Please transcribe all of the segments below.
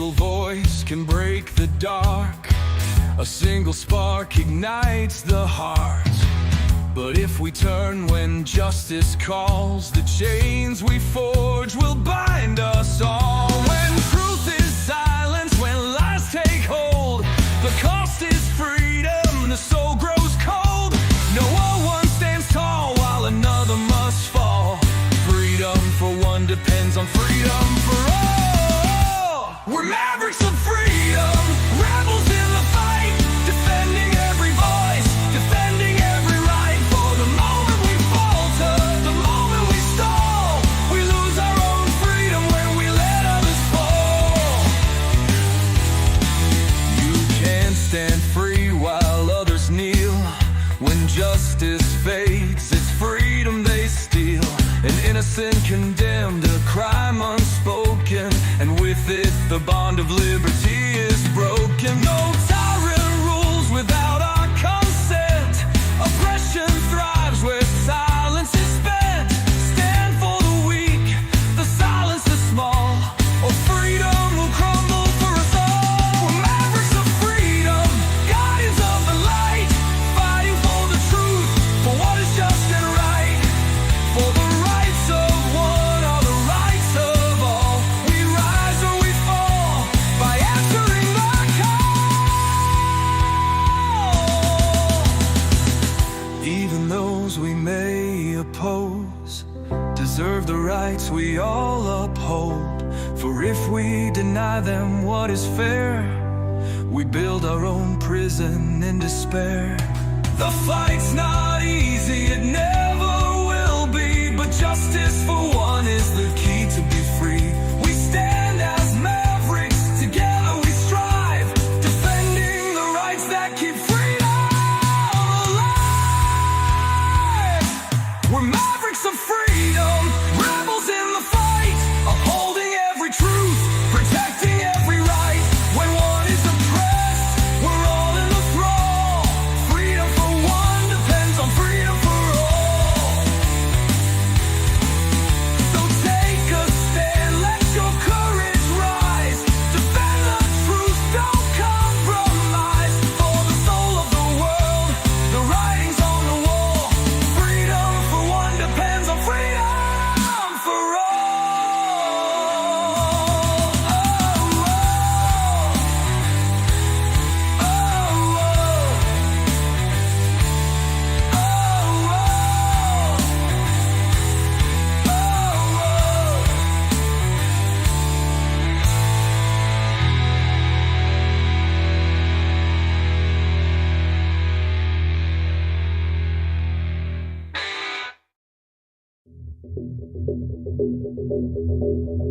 single voice can break the dark. A single spark ignites the heart. But if we turn when justice calls, the chains we forge will bind us all. When truth is silenced, when lies take hold, the cost is freedom, the soul grows cold. No one stands tall while another must fall. Freedom for one depends on freedom for all. We're mavericks of freedom, rebels in the fight, defending every voice, defending every right. For the moment we falter, the moment we stall, we lose our own freedom when we let others fall. You can't stand free while others kneel. When justice fades, it's freedom they steal. An innocent condemned, a crime unspoken, and with it the bond of liberty is broken. No tyrant rules without our consent. Oppression thrives where silence is spent. Stand for the weak, the silence the small, or freedom will crumble for us all. We're mavericks of freedom, guardians of the light, fighting for the truth, for what is just and right. For the rights of one are the rights of all. We rise or we fall by answering the call. Even those we may oppose deserve the rights we all uphold. For if we deny them what is fair, we build our own prison in despair. The fight's not easy, it never will be, but justice for one is the key to be free. We stand as mavericks, together we strive, defending the rights that keep freedom alive. We're mavericks of freedom, rebels in the fight, upholding every truth, protecting every right. When one is oppressed, we're all in the thrall. Freedom for one depends on freedom for all. So take a stand, let your courage rise. Defend the truth, don't compromise. For the soul of the world, the writing's on the wall. Freedom for one depends on freedom for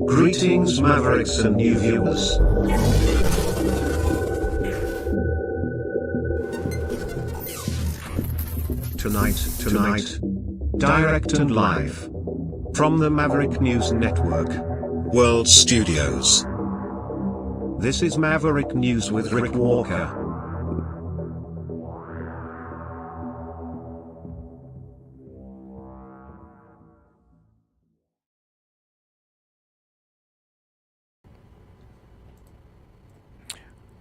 Greetings, Mavericks and new viewers. Tonight, direct and live from the Maverick News Network World Studios. This is Maverick News with Rick Walker.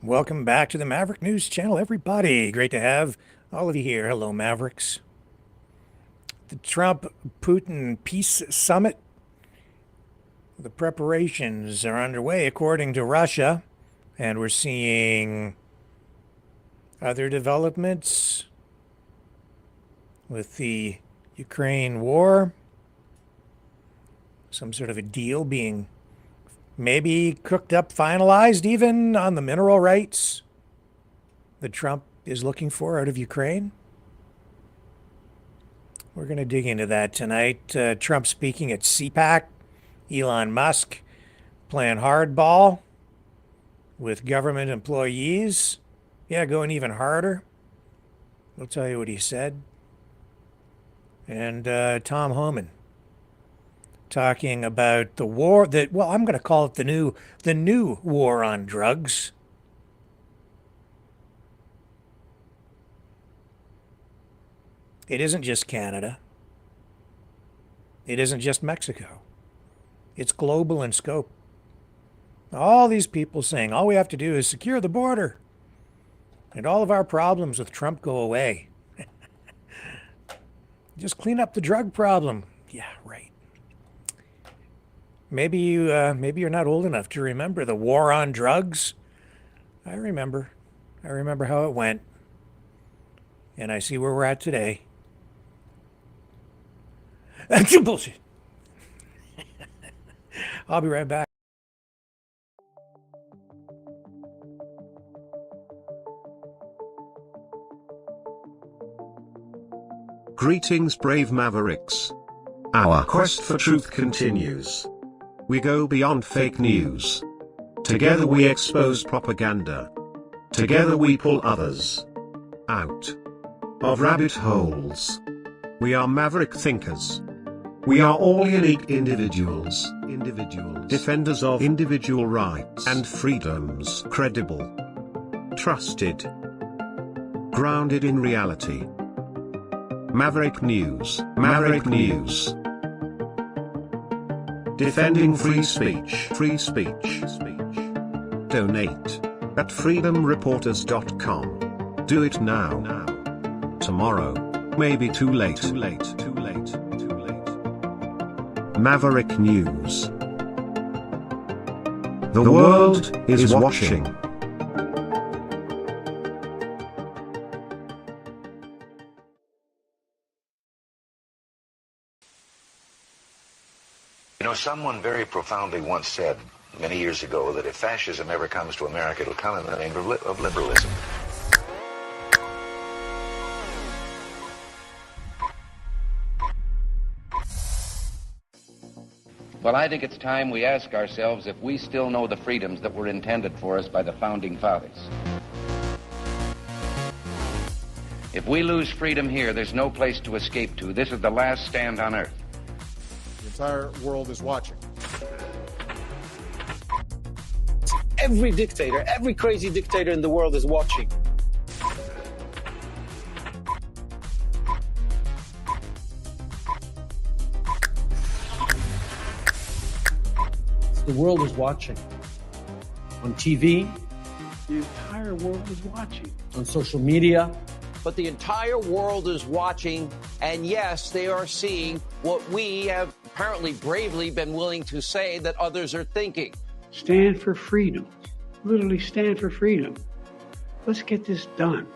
Welcome back to the Maverick News Channel, everybody. Great to have all of you here. Hello, Mavericks. The Trump-Putin Peace Summit. The preparations are underway, according to Russia, and we're seeing other developments with the Ukraine war. Some sort of a deal being maybe cooked up, finalized even on the mineral rights that Trump is looking for out of Ukraine. We're going to dig into that tonight. Trump speaking at CPAC. Elon Musk playing hardball with government employees. Yeah, going even harder. We'll tell you what he said. And Tom Homan talking about the war that, well, I'm going to call it the new war on drugs. It isn't just Canada. It isn't just Mexico. It's global in scope. All these people saying all we have to do is secure the border and all of our problems with Trump go away. Just clean up the drug problem. Yeah, right. Maybe you're not old enough to remember the war on drugs. I remember. I remember how it went. And I see where we're at today. That's bullshit. I'll be right back. Greetings, brave Mavericks. Our quest for truth continues. We go beyond fake news. Together we expose propaganda. Together we pull others out of rabbit holes. We are maverick thinkers. We are all unique individuals. Defenders of individual rights and freedoms. Credible. Trusted. Grounded in reality. Maverick News. Maverick News. Defending free speech. Free speech. Donate at freedomreporters.com. Do it now. Tomorrow may be too late. Maverick News. The world is watching. You know, someone very profoundly once said many years ago that if fascism ever comes to America, it'll come in the name of liberalism. Well, I think it's time we ask ourselves if we still know the freedoms that were intended for us by the Founding Fathers. If we lose freedom here, there's no place to escape to. This is the last stand on earth. The entire world is watching. Every dictator, every crazy dictator in the world is watching. The world is watching. On TV, the entire world is watching. On social media. But the entire world is watching, and yes, they are seeing what we have apparently bravely been willing to say that others are thinking. Stand for freedom. Literally stand for freedom. Let's get this done.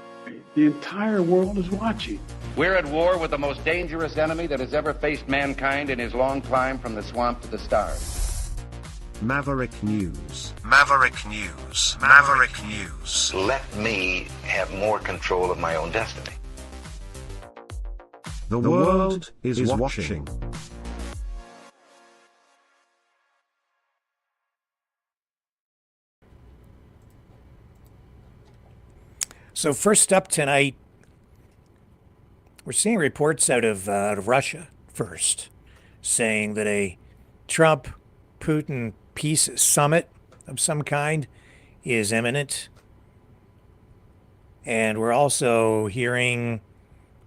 The entire world is watching. We're at war with the most dangerous enemy that has ever faced mankind in his long climb from the swamp to the stars. Maverick News. Maverick News. Maverick News. Let me have more control of my own destiny. The world is watching. So first up tonight, we're seeing reports out of Russia first, saying that a Trump-Putin peace summit of some kind is imminent. And we're also hearing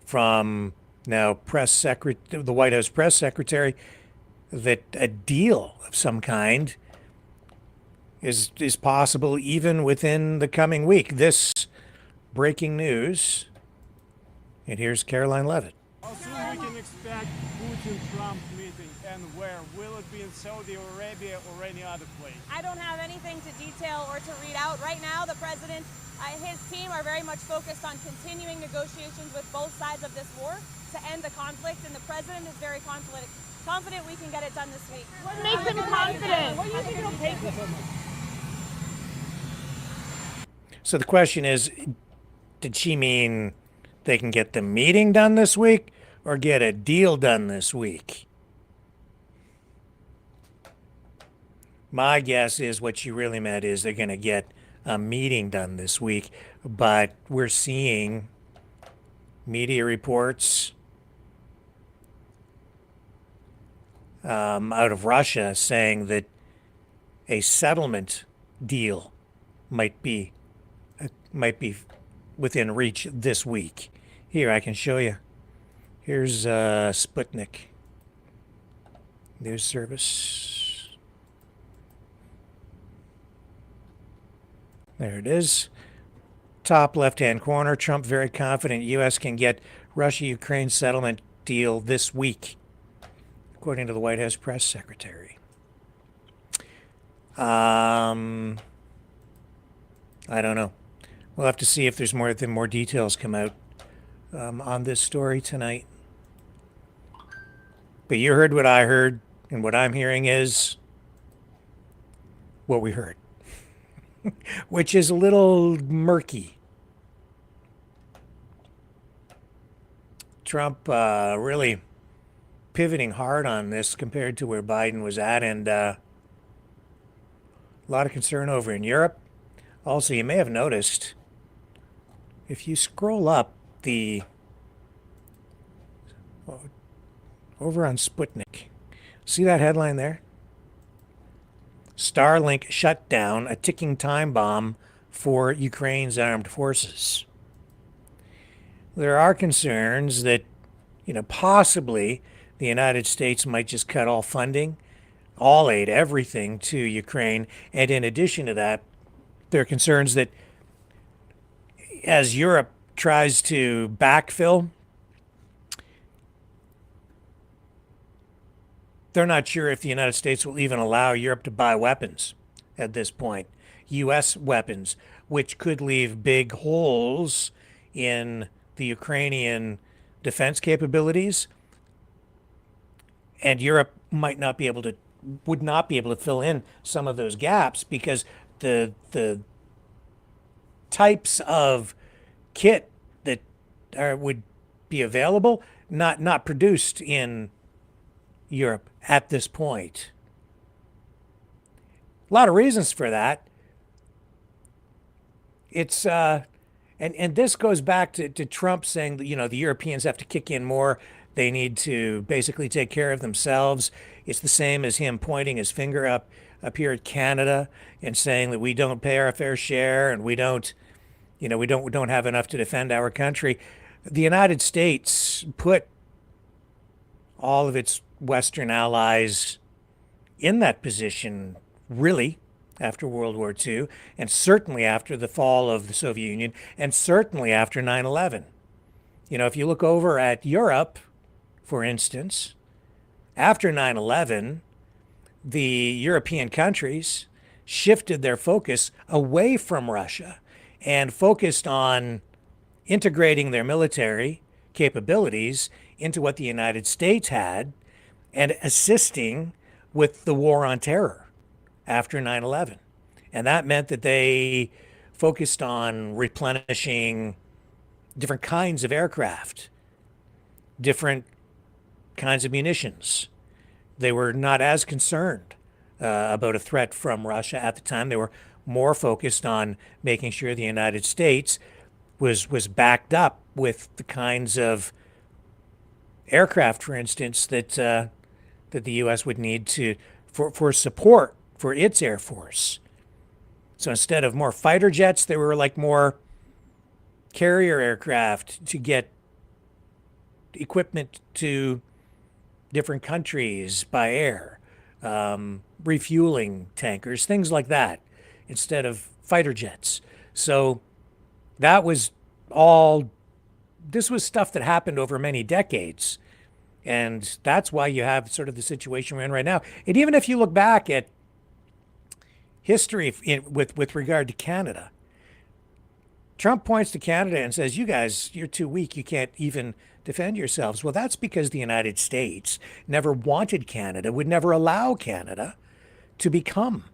from now the White House press secretary that a deal of some kind is possible even within the coming week. This breaking news. And here's Caroline Levitt. How soon we can expect Putin-Trump meeting, and where? Will it be in Saudi Arabia or any other place? I don't have anything to detail or to read out. Right now, the president, his team are very much focused on continuing negotiations with both sides of this war to end the conflict, and the president is very confident we can get it done this week. What makes him confident? What do you think it'll take this? So the question is, did she mean they can get the meeting done this week or get a deal done this week? My guess is what she really meant is they're going to get a meeting done this week, but we're seeing media reports out of Russia saying that a settlement deal might be within reach this week. Here, I can show you. Here's Sputnik news service. There it is. Top left-hand corner, Trump very confident U.S. can get Russia-Ukraine settlement deal this week, according to the White House press secretary. I don't know. We'll have to see if there's more details come out on this story tonight. But you heard what I heard, and what I'm hearing is what we heard, which is a little murky. Trump really pivoting hard on this compared to where Biden was at, and a lot of concern over in Europe. Also, you may have noticed, if you scroll up over on Sputnik, see that headline there? Starlink shut down, a ticking time bomb for Ukraine's armed forces. There are concerns that, possibly the United States might just cut all funding, all aid, everything to Ukraine. And in addition to that, there are concerns that as Europe tries to backfill, they're not sure if the United States will even allow Europe to buy weapons at this point, U.S. weapons, which could leave big holes in the Ukrainian defense capabilities. And Europe would not be able to fill in some of those gaps because the types of kit that would be available, not produced in Europe at this point. A lot of reasons for that. It's and this goes back to Trump saying that the Europeans have to kick in more. They need to basically take care of themselves. It's the same as him pointing his finger up here at Canada and saying that we don't pay our fair share and we don't have enough to defend our country. The United States put all of its Western allies in that position, really, after World War II, and certainly after the fall of the Soviet Union, and certainly after 9/11. If you look over at Europe, for instance, after 9/11, the European countries shifted their focus away from Russia and focused on integrating their military capabilities into what the United States had and assisting with the war on terror after 9/11. And that meant that they focused on replenishing different kinds of aircraft, different kinds of munitions. They were not as concerned about a threat from Russia at the time. They were more focused on making sure the United States was backed up with the kinds of aircraft, for instance, that the U.S. would need for support for its Air Force. So instead of more fighter jets, there were like more carrier aircraft to get equipment to different countries by air, refueling tankers, things like that, instead of fighter jets. So that was this was stuff that happened over many decades. And that's why you have sort of the situation we're in right now. And even if you look back at history with regard to Canada, Trump points to Canada and says, you guys, you're too weak. You can't even defend yourselves. Well, that's because the United States never wanted Canada, would never allow Canada to become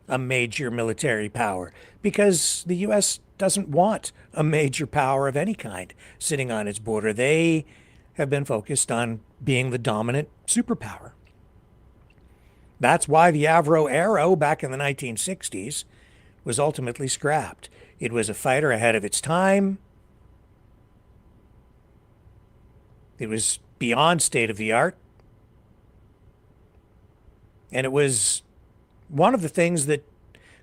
a major military power, because the U.S. doesn't want a major power of any kind sitting on its border. They have been focused on being the dominant superpower. That's why the Avro Arrow back in the 1960s was ultimately scrapped. It was a fighter ahead of its time. It was beyond state of the art. And it was one of the things that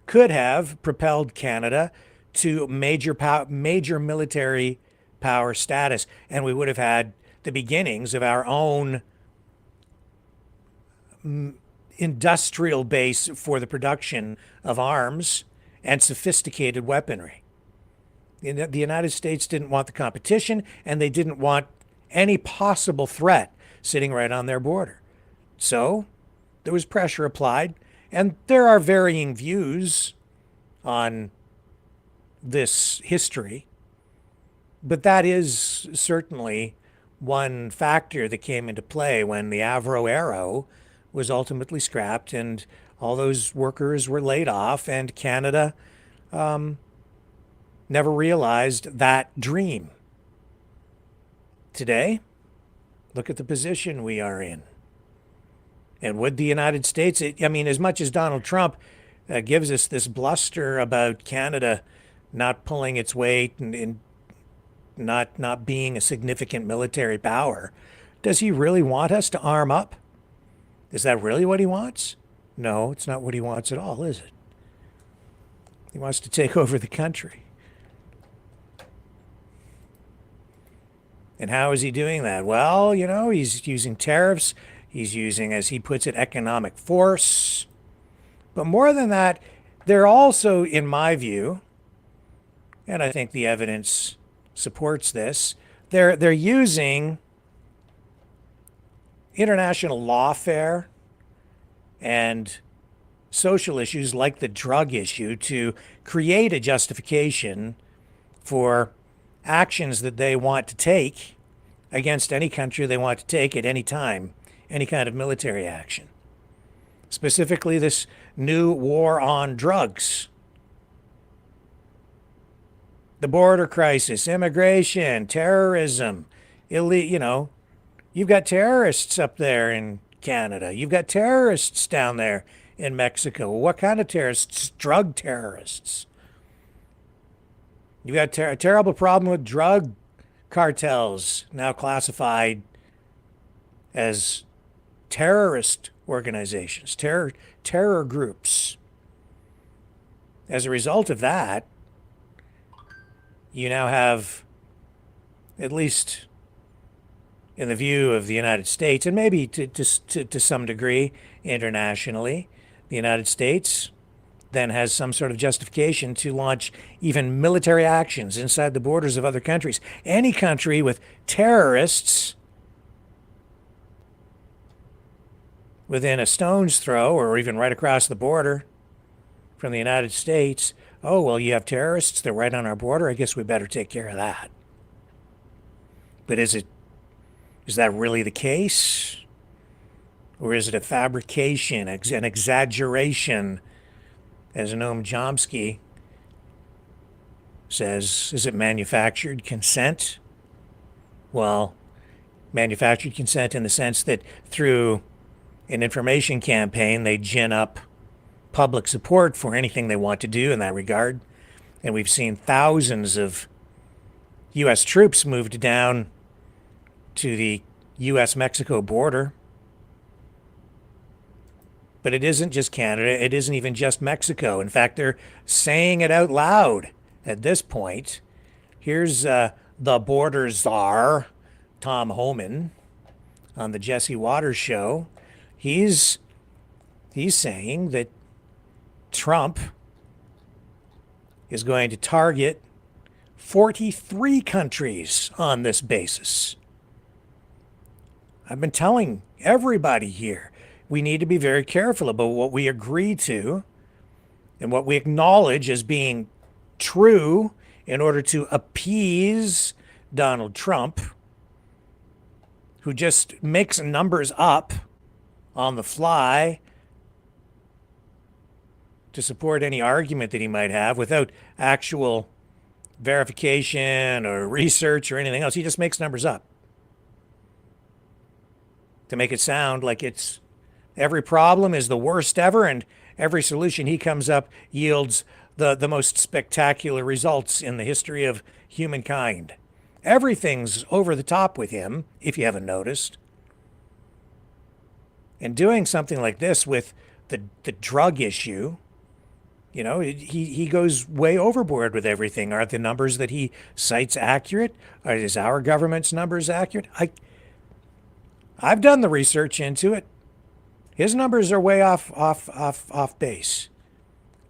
could have propelled Canada to major military power status. And we would have had the beginnings of our own industrial base for the production of arms and sophisticated weaponry. The United States didn't want the competition, and they didn't want any possible threat sitting right on their border. So there was pressure applied, and there are varying views on this history, but that is certainly one factor that came into play when the Avro Arrow was ultimately scrapped and all those workers were laid off, and Canada never realized that dream. Today, look at the position we are in. And would the United States, as much as Donald Trump gives us this bluster about Canada not pulling its weight and not being a significant military power, does he really want us to arm up? Is that really what he wants? No, it's not what he wants at all, is it? He wants to take over the country. And how is he doing that? Well, he's using tariffs. He's using, as he puts it, economic force. But more than that, they're also, in my view, and I think the evidence supports this, they're using international lawfare and social issues like the drug issue to create a justification for actions that they want to take against any country they want to take at any time, any kind of military action. Specifically, this new war on drugs, the border crisis, immigration, terrorism, you've got terrorists up there in Canada. You've got terrorists down there in Mexico. What kind of terrorists? Drug terrorists. You've got a terrible problem with drug cartels, now classified as terrorist organizations, terror groups. As a result of that, you now have, at least in the view of the United States, and maybe to some degree internationally, the United States then has some sort of justification to launch even military actions inside the borders of other countries. Any country with terrorists within a stone's throw or even right across the border from the United States, oh, well, you have terrorists, they're right on our border, I guess we better take care of that. But is that really the case? Or is it a fabrication, an exaggeration? As Noam Chomsky says, is it manufactured consent? Well, manufactured consent in the sense that through an information campaign, they gin up public support for anything they want to do in that regard. And we've seen thousands of U.S. troops moved down to the U.S.-Mexico border. But it isn't just Canada. It isn't even just Mexico. In fact, they're saying it out loud at this point. Here's the border czar, Tom Homan, on the Jesse Waters show. He's saying that Trump is going to target 43 countries on this basis. I've been telling everybody here, we need to be very careful about what we agree to and what we acknowledge as being true in order to appease Donald Trump, who just makes numbers up on the fly to support any argument that he might have without actual verification or research or anything else. He just makes numbers up to make it sound like it's every problem is the worst ever, and every solution he comes up yields the most spectacular results in the history of humankind. Everything's over the top with him, if you haven't noticed. And doing something like this with the drug issue, he goes way overboard with everything. Are the numbers that he cites accurate? Is our government's numbers accurate? I've done the research into it. His numbers are way off base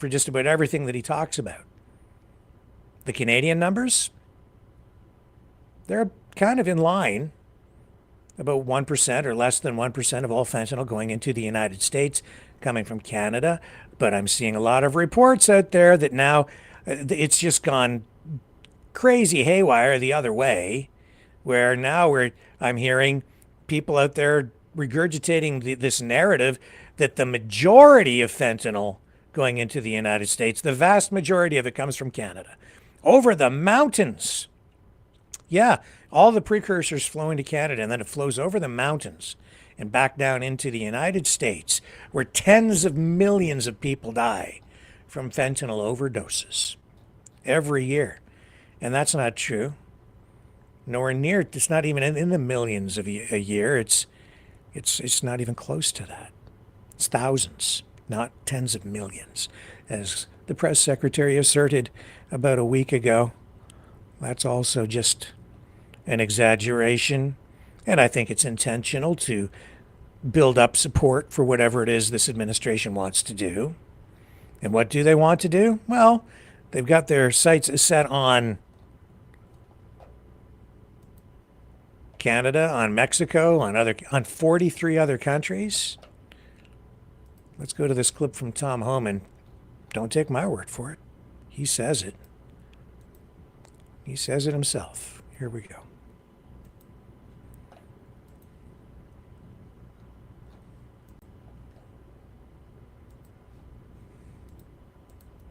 for just about everything that he talks about. The Canadian numbers, they're kind of in line, about 1% or less than 1% of all fentanyl going into the United States coming from Canada. But I'm seeing a lot of reports out there that now it's just gone crazy haywire the other way, where now I'm hearing people out there regurgitating this narrative that the majority of fentanyl going into the United States, the vast majority of it comes from Canada. Over the mountains. Yeah, all the precursors flow into Canada, and then it flows over the mountains and back down into the United States, where tens of millions of people die from fentanyl overdoses every year. And that's not true. Nowhere near, it's not even in the millions of a year. It's not even close to that. It's thousands, not tens of millions, as the press secretary asserted about a week ago. That's also just an exaggeration, and I think it's intentional to build up support for whatever it is this administration wants to do. And what do they want to do? Well, they've got their sights set on Canada, on Mexico, on 43 other countries. Let's go to this clip from Tom Homan. Don't take my word for it. He says it. He says it himself. Here we go.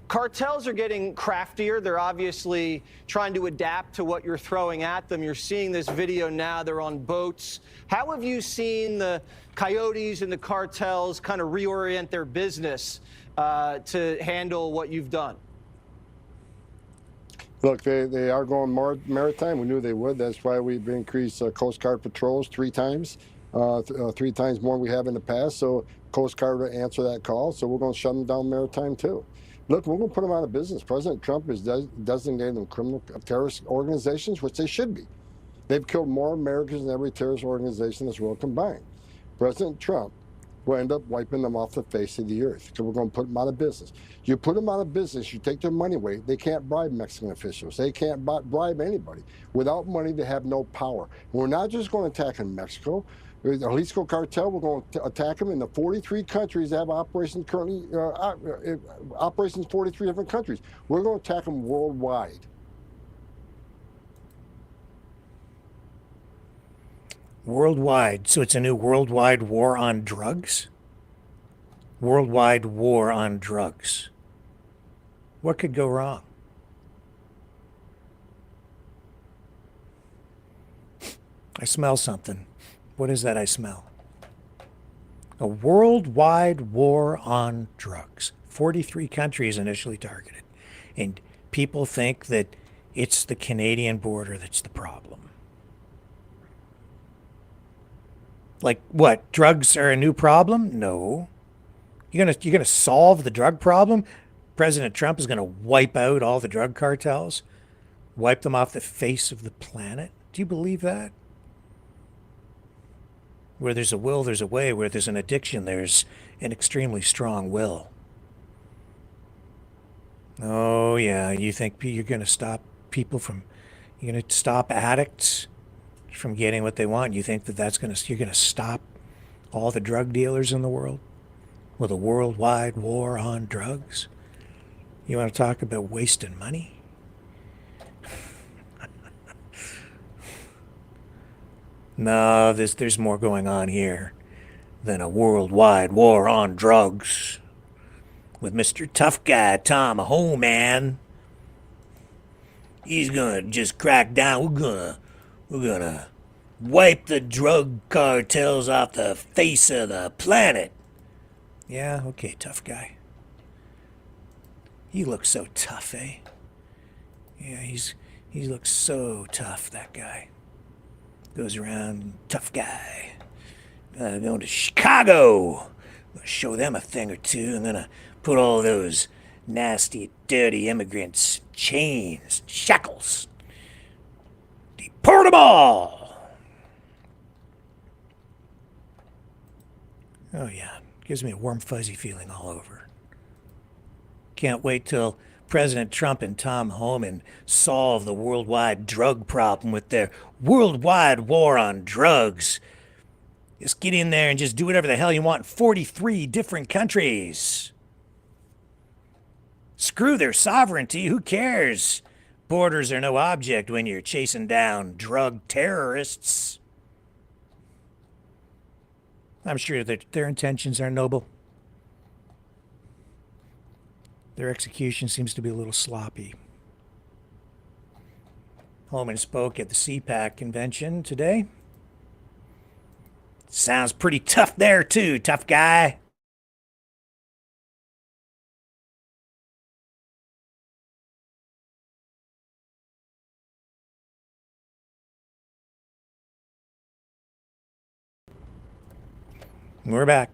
Cartels are getting craftier. They're obviously trying to adapt to what you're throwing at them. You're seeing this video now. They're on boats. How have you seen the coyotes and the cartels kind of reorient their business to handle what you've done? Look, they are going more maritime. We knew they would. That's why we've increased Coast Guard patrols 3 times, 3 times more than we have in the past. So Coast Guard will answer that call. So we're going to shut them down maritime too. Look, we're going to put them out of business. President Trump is designating them criminal terrorist organizations, which they should be. They've killed more Americans than every terrorist organization in this world combined. President Trump will end up wiping them off the face of the earth. So we're going to put them out of business. You put them out of business, you take their money away. They can't bribe Mexican officials. They can't bribe anybody. Without money, they have no power. We're not just going to attack in Mexico. The Jalisco cartel, we're going to attack them in the 43 countries that have operations currently, operations in 43 different countries. We're going to attack them worldwide. Worldwide. So it's a new worldwide war on drugs? Worldwide war on drugs. What could go wrong? I smell something. What is that I smell? A worldwide war on drugs. 43 countries initially targeted. And people think that it's the Canadian border that's the problem. Like what? Drugs are a new problem? No. You're gonna solve the drug problem? President Trump is gonna wipe out all the drug cartels? Wipe them off the face of the planet? Do you believe that? Where there's a will, there's a way. Where there's an addiction, there's an extremely strong will. Oh, yeah. You think you're going to stop people from... You're going to stop addicts from getting what they want? You think you're going to stop all the drug dealers in the world with a worldwide war on drugs? You want to talk about wasting money? No, there's more going on here than a worldwide war on drugs with Mr. Tough Guy Tom Homan. He's gonna just crack down. We're gonna wipe the drug cartels off the face of the planet. Yeah, okay, tough guy. He looks so tough, eh? Yeah, he looks so tough, that guy. Goes around, tough guy. Going to Chicago. Gonna show them a thing or two, and then put all those nasty, dirty immigrants in chains, shackles. Deport them all. Oh yeah, gives me a warm, fuzzy feeling all over. can't wait till President Trump and Tom Homan solve the worldwide drug problem with their worldwide war on drugs. Just get in there and just do whatever the hell you want in 43 different countries. Screw their sovereignty. Who cares? Borders are no object when you're chasing down drug terrorists. I'm sure that their intentions are noble. Their execution seems to be a little sloppy. Holman spoke at the CPAC convention today. Sounds pretty tough there, too, tough guy. We're back.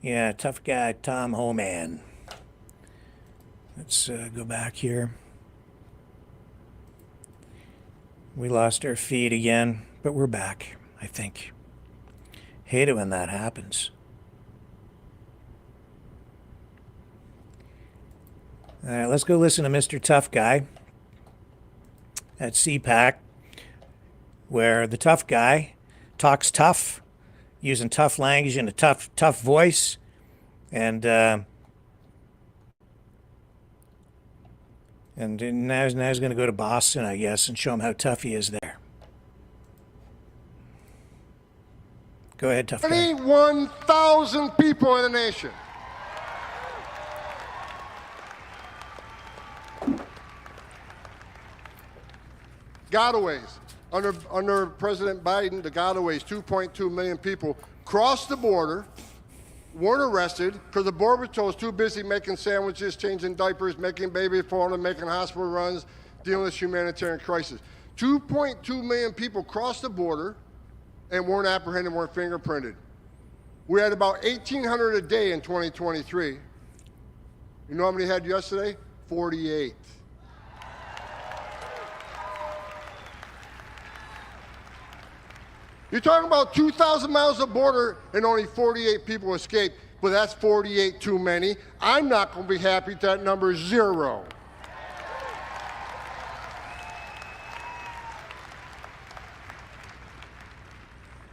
Yeah, tough guy, Tom Homan. Let's go back here. We lost our feed again, but we're back, I think. Hate it when that happens. All right, let's go listen to Mr. Tough Guy at CPAC, where the tough guy talks tough, using tough language and a tough voice, and now he's going to go to Boston, I guess, and show him how tough he is there. Go ahead, tough guy. 21,000 people in the nation. Gotaways. Under President Biden, the gotaways, 2.2 million people crossed the border, weren't arrested because the border patrol was too busy making sandwiches, changing diapers, making baby formula, making hospital runs, dealing with humanitarian crisis. 2.2 million people crossed the border and weren't apprehended, weren't fingerprinted. We had about 1,800 a day in 2023. You know how many we had yesterday? 48. You're talking about 2,000 miles of border and only 48 people escaped, but that's 48 too many. I'm not going to be happy if that number is 0.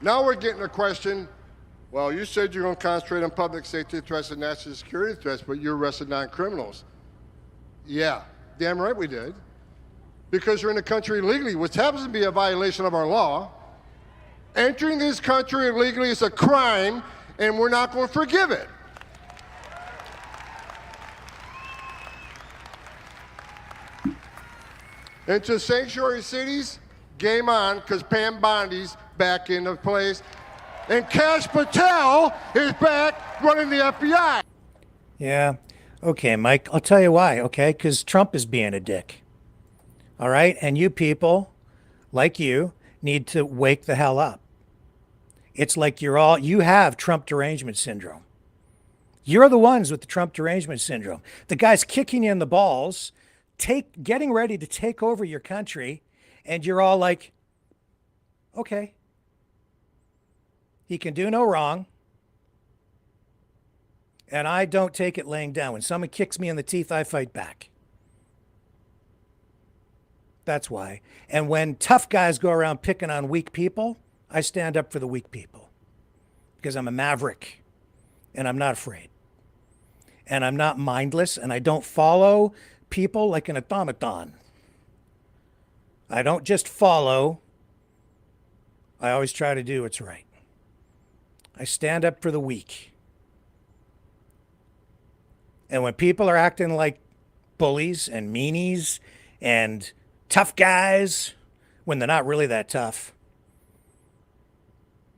Now we're getting a question, well, you said you're going to concentrate on public safety threats and national security threats, but you arrested 9 criminals. Yeah, damn right we did. Because you're in the country illegally, which happens to be a violation of our law. Entering this country illegally is a crime, and we're not going to forgive it. Into sanctuary cities, game on, because Pam Bondi's back into place. And Kash Patel is back running the FBI. Yeah. Okay, Mike, I'll tell you why, okay? Because Trump is being a dick. All right? And you people, like you, need to wake the hell up. It's like you have Trump derangement syndrome. You're the ones with the Trump derangement syndrome. The guy's kicking you in the balls, getting ready to take over your country, and you're all like, okay. He can do no wrong. And I don't take it laying down. When someone kicks me in the teeth, I fight back. That's why. And when tough guys go around picking on weak people, I stand up for the weak people. Because I'm a maverick. And I'm not afraid. And I'm not mindless. And I don't follow people like an automaton. I don't just follow. I always try to do what's right. I stand up for the weak. And when people are acting like bullies and meanies and tough guys, when they're not really that tough,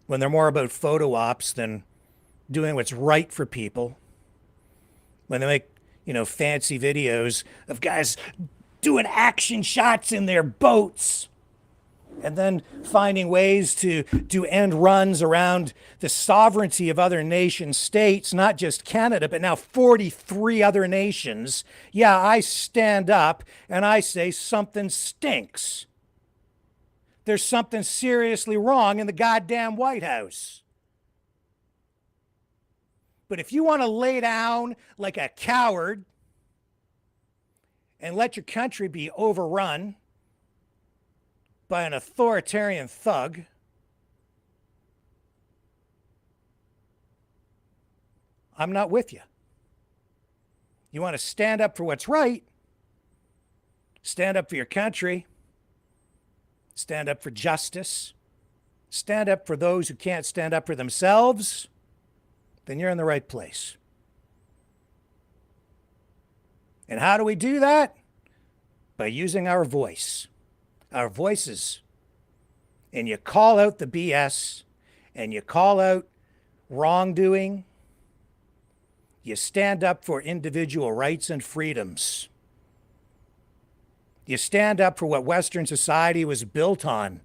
when they're more about photo ops than doing what's right for people, when they make, fancy videos of guys doing action shots in their boats and then finding ways to do end runs around the sovereignty of other nation states, not just Canada, but now 43 other nations. Yeah, I stand up and I say something stinks. There's something seriously wrong in the goddamn White House. But if you want to lay down like a coward and let your country be overrun by an authoritarian thug, I'm not with you. You want to stand up for what's right, stand up for your country, stand up for justice, stand up for those who can't stand up for themselves, then you're in the right place. And how do we do that? By using our voice, our voices. And you call out the BS, and you call out wrongdoing. You stand up for individual rights and freedoms. You stand up for what Western society was built on.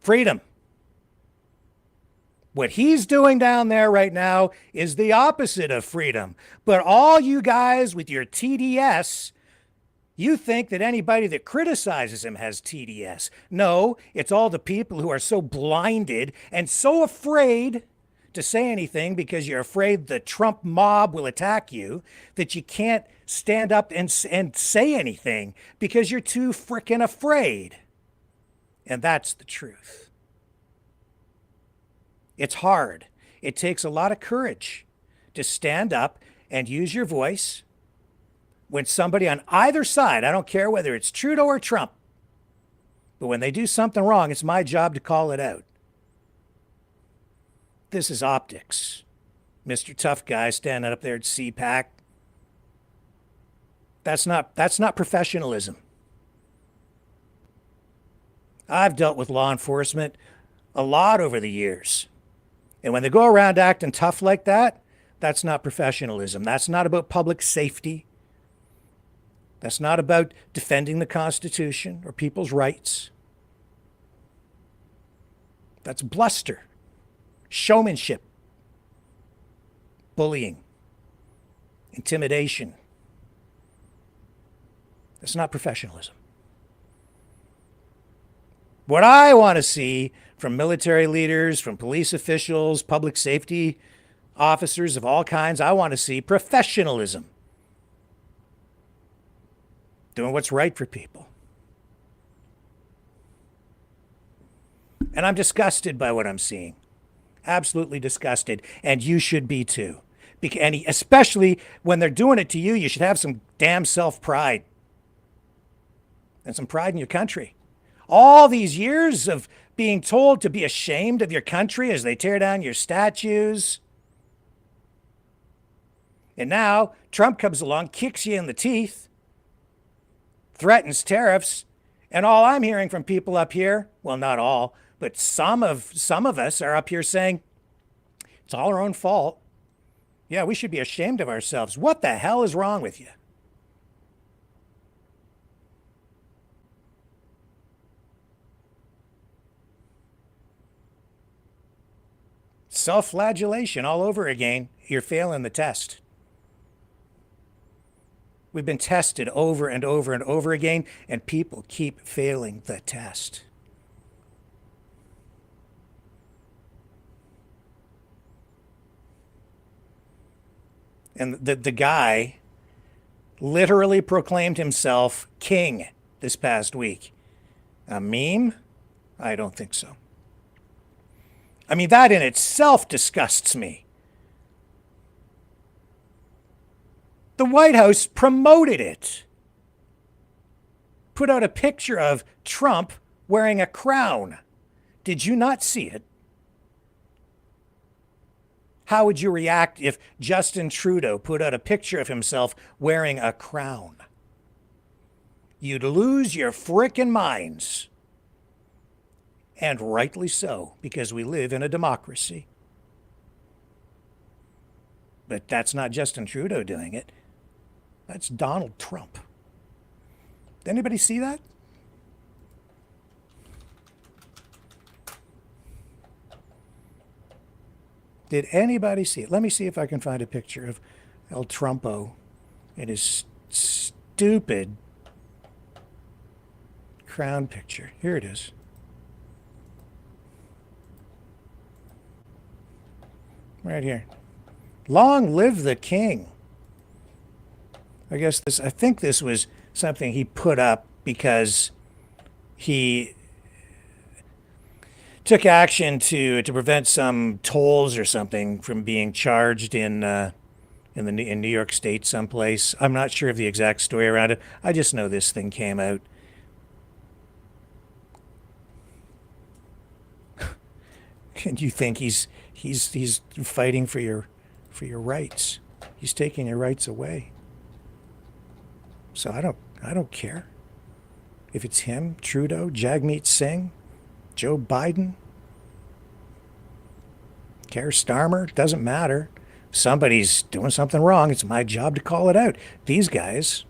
Freedom. What he's doing down there right now is the opposite of freedom. But all you guys with your TDS, you think that anybody that criticizes him has TDS. No, it's all the people who are so blinded and so afraid to say anything because you're afraid the Trump mob will attack you that you can't stand up and say anything because you're too frickin' afraid. And that's the truth. It's hard. It takes a lot of courage to stand up and use your voice when somebody on either side, I don't care whether it's Trudeau or Trump, but when they do something wrong, it's my job to call it out. This is optics. Mr. Tough Guy standing up there at CPAC. That's not professionalism. I've dealt with law enforcement a lot over the years. And when they go around acting tough like that, that's not professionalism. That's not about public safety. That's not about defending the Constitution or people's rights. That's bluster, showmanship, bullying, intimidation. That's not professionalism. What I want to see from military leaders, from police officials, public safety officers of all kinds, I want to see professionalism. Doing what's right for people. And I'm disgusted by what I'm seeing. Absolutely disgusted. And you should be too. And especially when they're doing it to you, you should have some damn self-pride. And some pride in your country. All these years of being told to be ashamed of your country as they tear down your statues. And now Trump comes along, kicks you in the teeth, threatens tariffs, and all I'm hearing from people up here, well, not all, but some of us are up here saying, it's all our own fault. Yeah, we should be ashamed of ourselves. What the hell is wrong with you? Self-flagellation all over again. You're failing the test. We've been tested over and over and over again, and people keep failing the test. And the guy literally proclaimed himself king this past week. A meme? I don't think so. I mean, that in itself disgusts me. The White House promoted it. Put out a picture of Trump wearing a crown. Did you not see it? How would you react if Justin Trudeau put out a picture of himself wearing a crown? You'd lose your frickin' minds. And rightly so, because we live in a democracy. But that's not Justin Trudeau doing it. That's Donald Trump. Did anybody see that? Did anybody see it? Let me see if I can find a picture of El Trumpo in his stupid crown picture. Here it is. Right here. Long live the king. I think this was something he put up because he took action to prevent some tolls or something from being charged in New York State someplace. I'm not sure of the exact story around it. I just know this thing came out. And you think he's fighting for your rights? He's taking your rights away. So I don't care if it's him, Trudeau, Jagmeet Singh, Joe Biden, Keir Starmer. Doesn't matter. If somebody's doing something wrong, it's my job to call it out. These guys,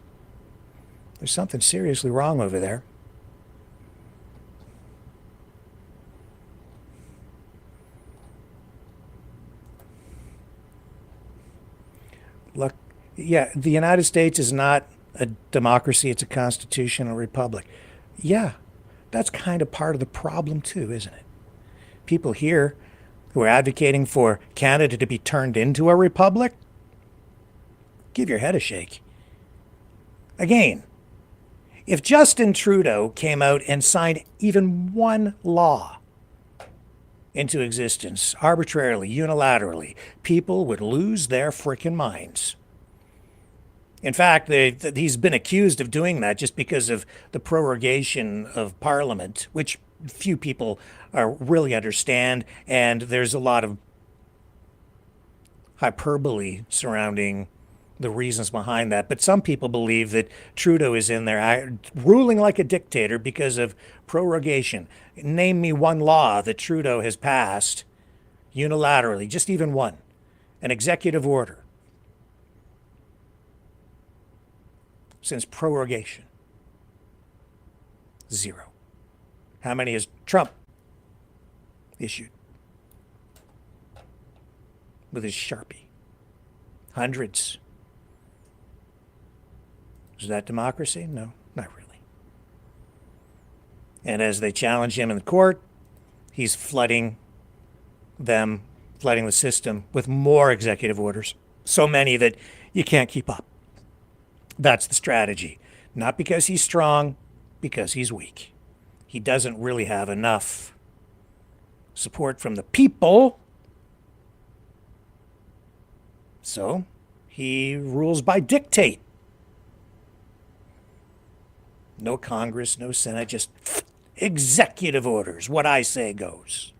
there's something seriously wrong over there. Look, yeah, the United States is not a democracy, it's a constitutional republic. Yeah, that's kind of part of the problem too, isn't it? People here who are advocating for Canada to be turned into a republic, give your head a shake. Again, if Justin Trudeau came out and signed even one law into existence, arbitrarily, unilaterally, people would lose their frickin' minds. In fact, he's been accused of doing that just because of the prorogation of Parliament, which few people really understand, and there's a lot of hyperbole surrounding the reasons behind that. But some people believe that Trudeau is in there ruling like a dictator because of prorogation. Name me one law that Trudeau has passed unilaterally, just even one, an executive order, since prorogation. Zero. How many has Trump issued with his Sharpie? Hundreds. Is that democracy? No, not really. And as they challenge him in the court, he's flooding the system with more executive orders. So many that you can't keep up. That's the strategy. Not because he's strong, because he's weak. He doesn't really have enough support from the people. So he rules by dictate. No Congress, no Senate, just executive orders. What I say goes.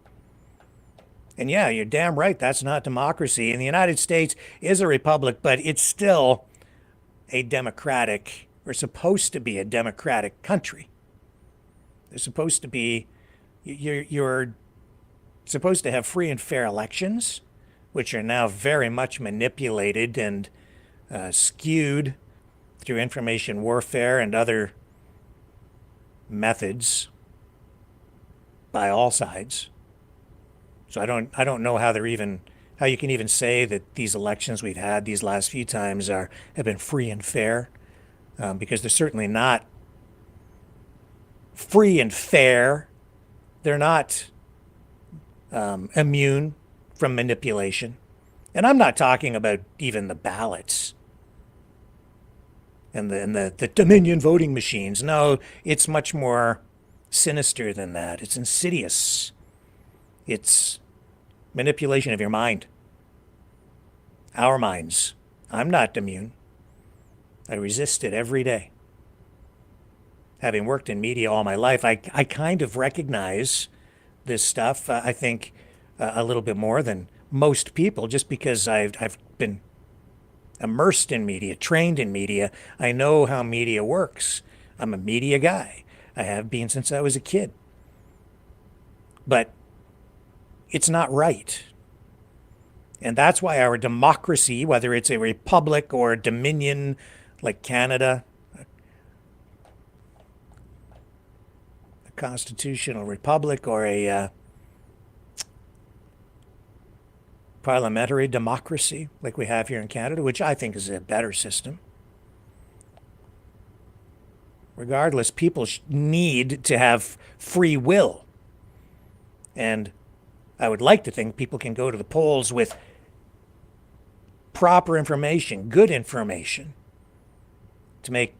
And yeah, you're damn right, that's not democracy. And the United States is a republic, but it's still a democratic, or supposed to be a democratic country. They're supposed to be, you're supposed to have free and fair elections, which are now very much manipulated and skewed through information warfare and other methods by all sides. So I don't know how you can even say that these elections we've had these last few times have been free and fair, because they're certainly not free and fair. They're not immune from manipulation. And I'm not talking about even the ballots and the Dominion voting machines. No, it's much more sinister than that. It's insidious. It's manipulation of your mind. Our minds. I'm not immune. I resist it every day. Having worked in media all my life, I kind of recognize this stuff, I think, a little bit more than most people, just because I've been immersed in media, trained in media. I know how media works. I'm a media guy. I have been since I was a kid. But it's not right. And that's why our democracy, whether it's a republic or a dominion like Canada, a constitutional republic, or a parliamentary democracy like we have here in Canada, which I think is a better system. Regardless, people need to have free will. And I would like to think people can go to the polls with proper information, good information, to make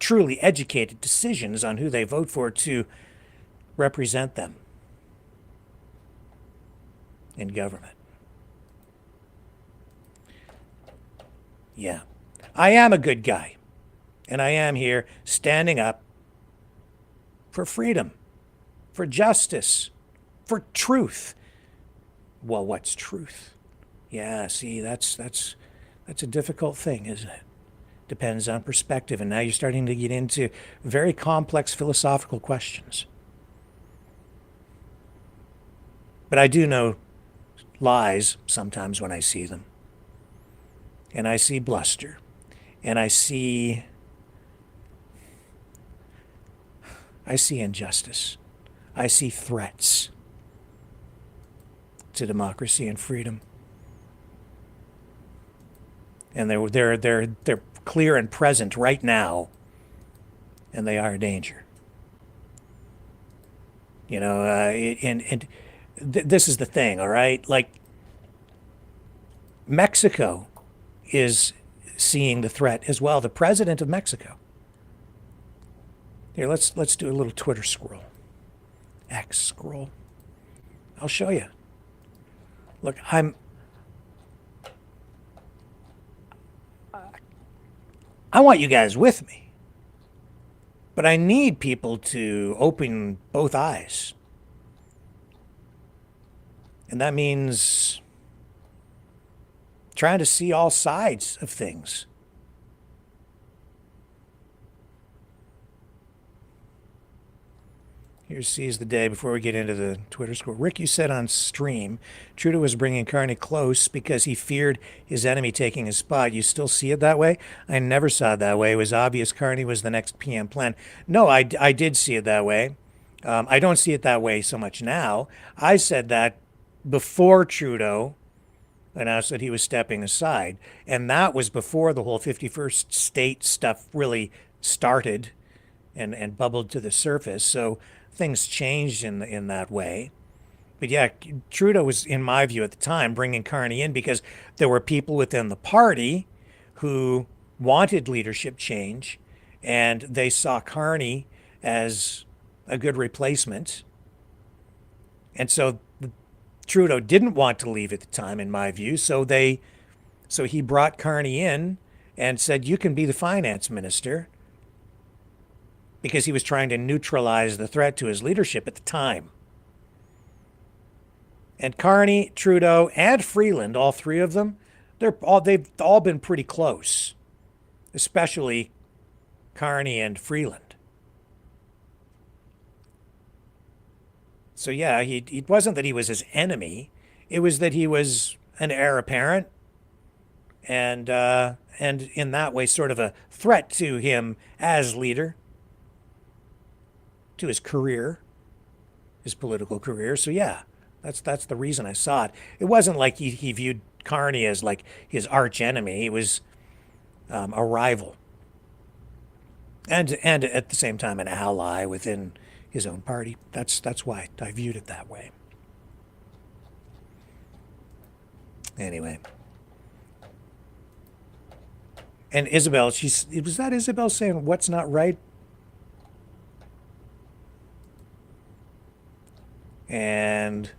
truly educated decisions on who they vote for to represent them in government. Yeah. I am a good guy. And I am here standing up for freedom, for justice, for truth. Well, what's truth? Yeah, see, that's a difficult thing, isn't it? Depends on perspective. And now you're starting to get into very complex philosophical questions. But I do know lies sometimes when I see them. And I see bluster. And I see injustice. I see threats to democracy and freedom. And they're clear and present right now, and they are a danger. You know, this is the thing, all right? Like, Mexico is seeing the threat as well. The president of Mexico. Here, let's do a little Twitter scroll. X scroll. I'll show you. Look, I want you guys with me. But I need people to open both eyes. And that means trying to see all sides of things. Here's Seize the Day before we get into the Twitter scroll. Rick, you said on stream, Trudeau was bringing Carney close because he feared his enemy taking his spot. You still see it that way? I never saw it that way. It was obvious Carney was the next PM plan. No, I did see it that way. I don't see it that way so much now. I said that before Trudeau announced that he was stepping aside. And that was before the whole 51st state stuff really started and bubbled to the surface. So things changed in that way. But yeah, Trudeau was, in my view at the time, bringing Carney in because there were people within the party who wanted leadership change, and they saw Carney as a good replacement. And so Trudeau didn't want to leave at the time, in my view, so he brought Carney in and said, you can be the finance minister, because he was trying to neutralize the threat to his leadership at the time. And Carney, Trudeau, and Freeland, all three of them, they've all been pretty close, especially Carney and Freeland. So yeah, it wasn't that he was his enemy; it was that he was an heir apparent, and in that way, sort of a threat to him as leader, to his career, his political career. So yeah, that's the reason I saw it. It wasn't like he viewed Carney as like his arch enemy. He was a rival, and at the same time an ally within his own party. That's why I viewed it that way. Anyway. And Isabel, was that Isabel saying what's not right? And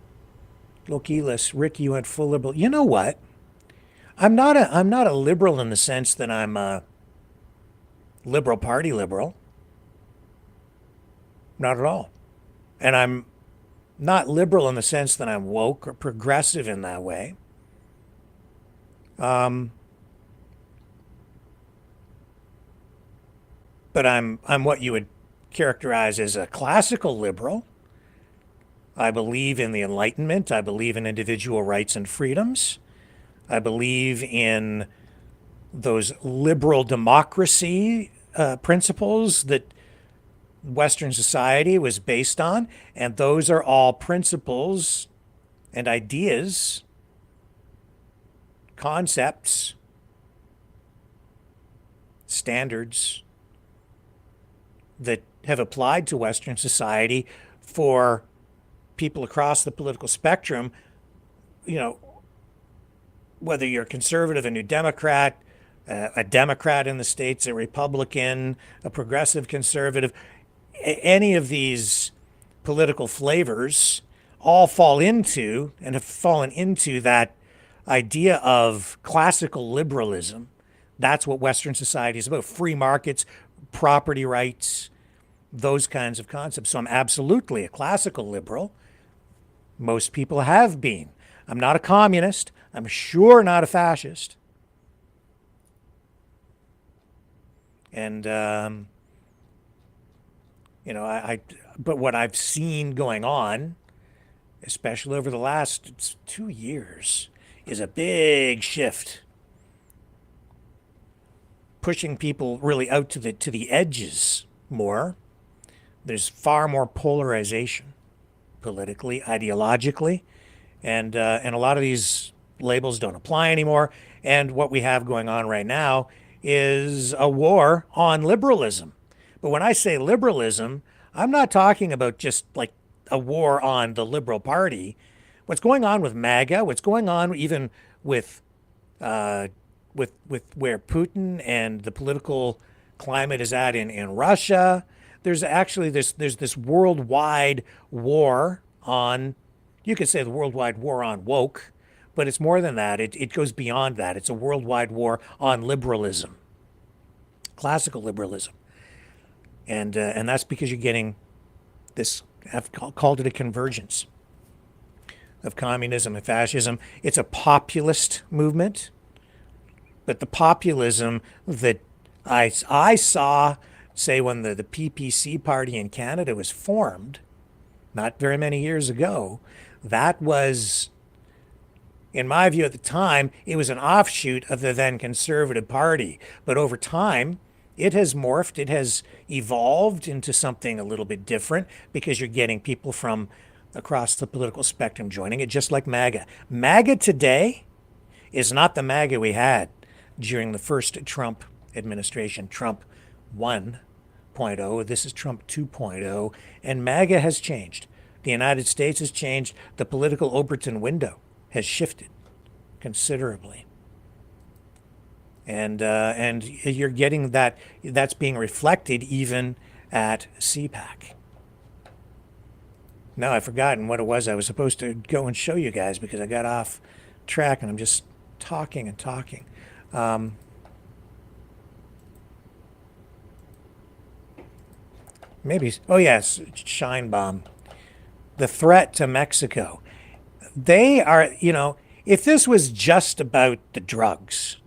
Lokilis, Rick, you went full liberal. You know what? I'm not a liberal in the sense that I'm a liberal party liberal. Not at all. And I'm not liberal in the sense that I'm woke or progressive in that way. But I'm what you would characterize as a classical liberal. I believe in the Enlightenment. I believe in individual rights and freedoms. I believe in those liberal democracy principles that Western society was based on. And those are all principles and ideas, concepts, standards that have applied to Western society for people across the political spectrum, you know, whether you're conservative, a New Democrat, a Democrat in the States, a Republican, a progressive conservative, any of these political flavors all fall into and have fallen into that idea of classical liberalism. That's what Western society is about: free markets, property rights, those kinds of concepts. So I'm absolutely a classical liberal. Most people have been. I'm not a communist. I'm sure not a fascist. And, but what I've seen going on, especially over the last 2 years, is a big shift, pushing people really out to the edges more. There's far more polarization politically, ideologically, and a lot of these labels don't apply anymore. And what we have going on right now is a war on liberalism. But when I say liberalism, I'm not talking about just like a war on the Liberal Party. What's going on with MAGA, what's going on even with where Putin and the political climate is at in Russia. There's actually there's this worldwide war on, you could say the worldwide war on woke, but it's more than that. It goes beyond that. It's a worldwide war on liberalism, classical liberalism. And that's because you're getting this, I've called it a convergence of communism and fascism. It's a populist movement, but the populism that I saw, say, when the PPC party in Canada was formed, not very many years ago, that was, in my view at the time, it was an offshoot of the then Conservative Party. But over time, it has morphed, it has evolved into something a little bit different, because you're getting people from across the political spectrum joining it, just like MAGA. MAGA today is not the MAGA we had during the first Trump administration, Trump 1.0. This is Trump 2.0, and MAGA has changed. The United States has changed. The political Overton window has shifted considerably. And you're getting that, that's being reflected even at CPAC. Now I've forgotten what it was I was supposed to go and show you guys, because I got off track and I'm just talking and talking. Maybe, oh yes, Scheinbaum. The threat to Mexico. They are, if this was just about the drugs,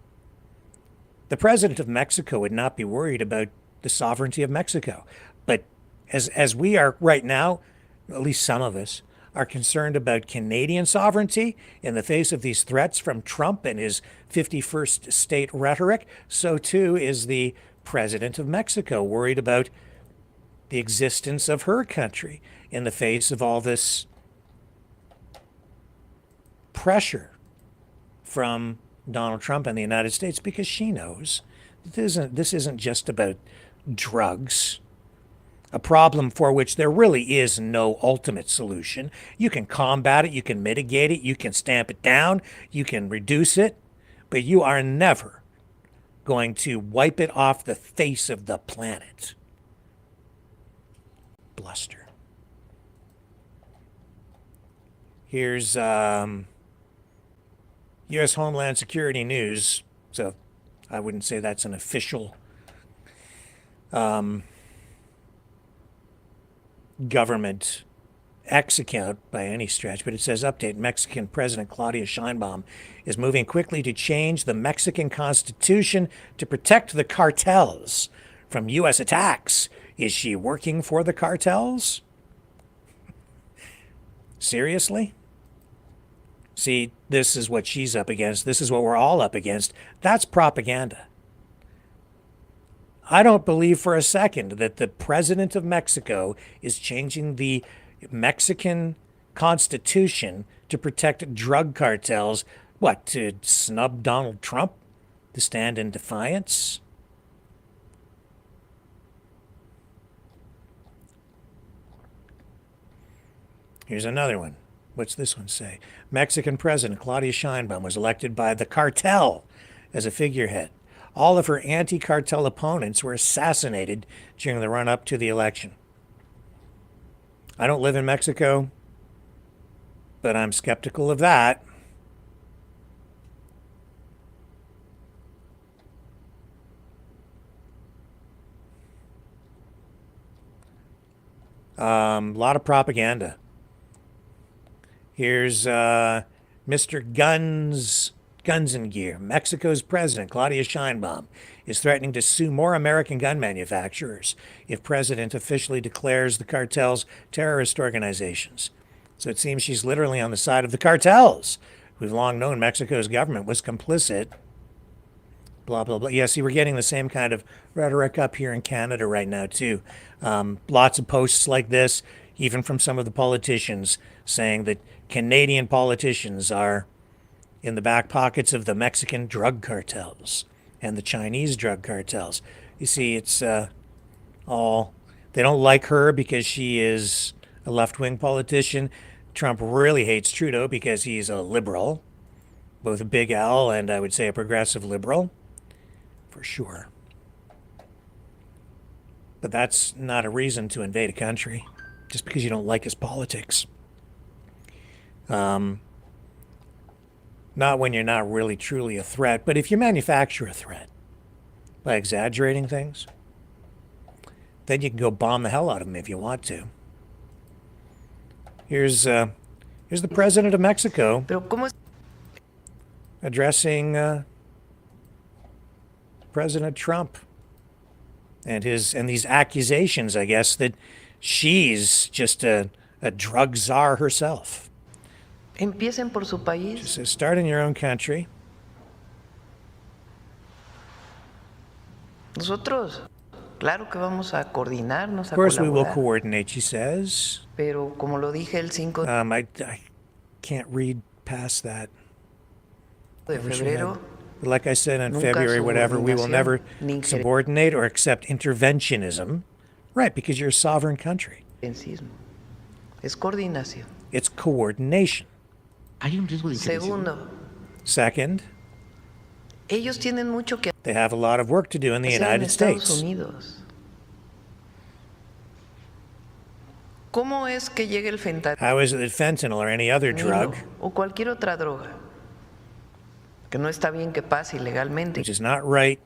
the president of Mexico would not be worried about the sovereignty of Mexico. But as we are right now, at least some of us, are concerned about Canadian sovereignty in the face of these threats from Trump and his 51st state rhetoric, so too is the president of Mexico worried about the existence of her country in the face of all this pressure from Donald Trump and the United States, because she knows this isn't just about drugs, a problem for which there really is no ultimate solution. You can combat it, you can mitigate it, you can stamp it down, you can reduce it, but you are never going to wipe it off the face of the planet. Bluster. Here's U.S. Homeland Security News. So I wouldn't say that's an official government X account by any stretch, but it says, update: Mexican President Claudia Sheinbaum is moving quickly to change the Mexican Constitution to protect the cartels from U.S. attacks. Is she working for the cartels? Seriously? See, this is what she's up against. This is what we're all up against. That's propaganda. I don't believe for a second that the president of Mexico is changing the Mexican Constitution to protect drug cartels. What, to snub Donald Trump? To stand in defiance? Here's another one. What's this one say? Mexican President Claudia Sheinbaum was elected by the cartel as a figurehead. all of her anti-cartel opponents were assassinated during the run-up to the election. I don't live in Mexico, but I'm skeptical of that. A lot of propaganda. Here's Mr. Guns and Gear. Mexico's president, Claudia Sheinbaum, is threatening to sue more American gun manufacturers if president officially declares the cartels terrorist organizations. So it seems she's literally on the side of the cartels. We've long known Mexico's government was complicit. Blah, blah, blah. Yeah, see, we're getting the same kind of rhetoric up here in Canada right now, too. Lots of posts like this, even from some of the politicians, saying that Canadian politicians are in the back pockets of the Mexican drug cartels and the Chinese drug cartels. You see, it's all... They don't like her because she is a left-wing politician. Trump really hates Trudeau because he's a liberal, both a big L and I would say a progressive liberal. For sure. But that's not a reason to invade a country, just because you don't like his politics. Not when you're not really truly a threat, but if you manufacture a threat by exaggerating things, then you can go bomb the hell out of them if you want to. Here's the president of Mexico addressing President Trump and these accusations, I guess, that she's just a drug czar herself. Empiecen por su país. She says, start in your own country. Nosotros, claro que vamos a coordinarnos, of course we will coordinate, she says. Pero como lo dije el 5 I can't read past that. de febrero. Like I said in February, whatever, we will never subordinate or accept interventionism. Right, because you're a sovereign country. Es coordinación. It's coordination. Segundo. Second, ellos tienen mucho que they have a lot of work to do in the United States. ¿Cómo es que llegue el fentanilo? How is it that fentanyl or any other drug, o cualquier otra droga, que no está bien que pase ilegalmente, which is not right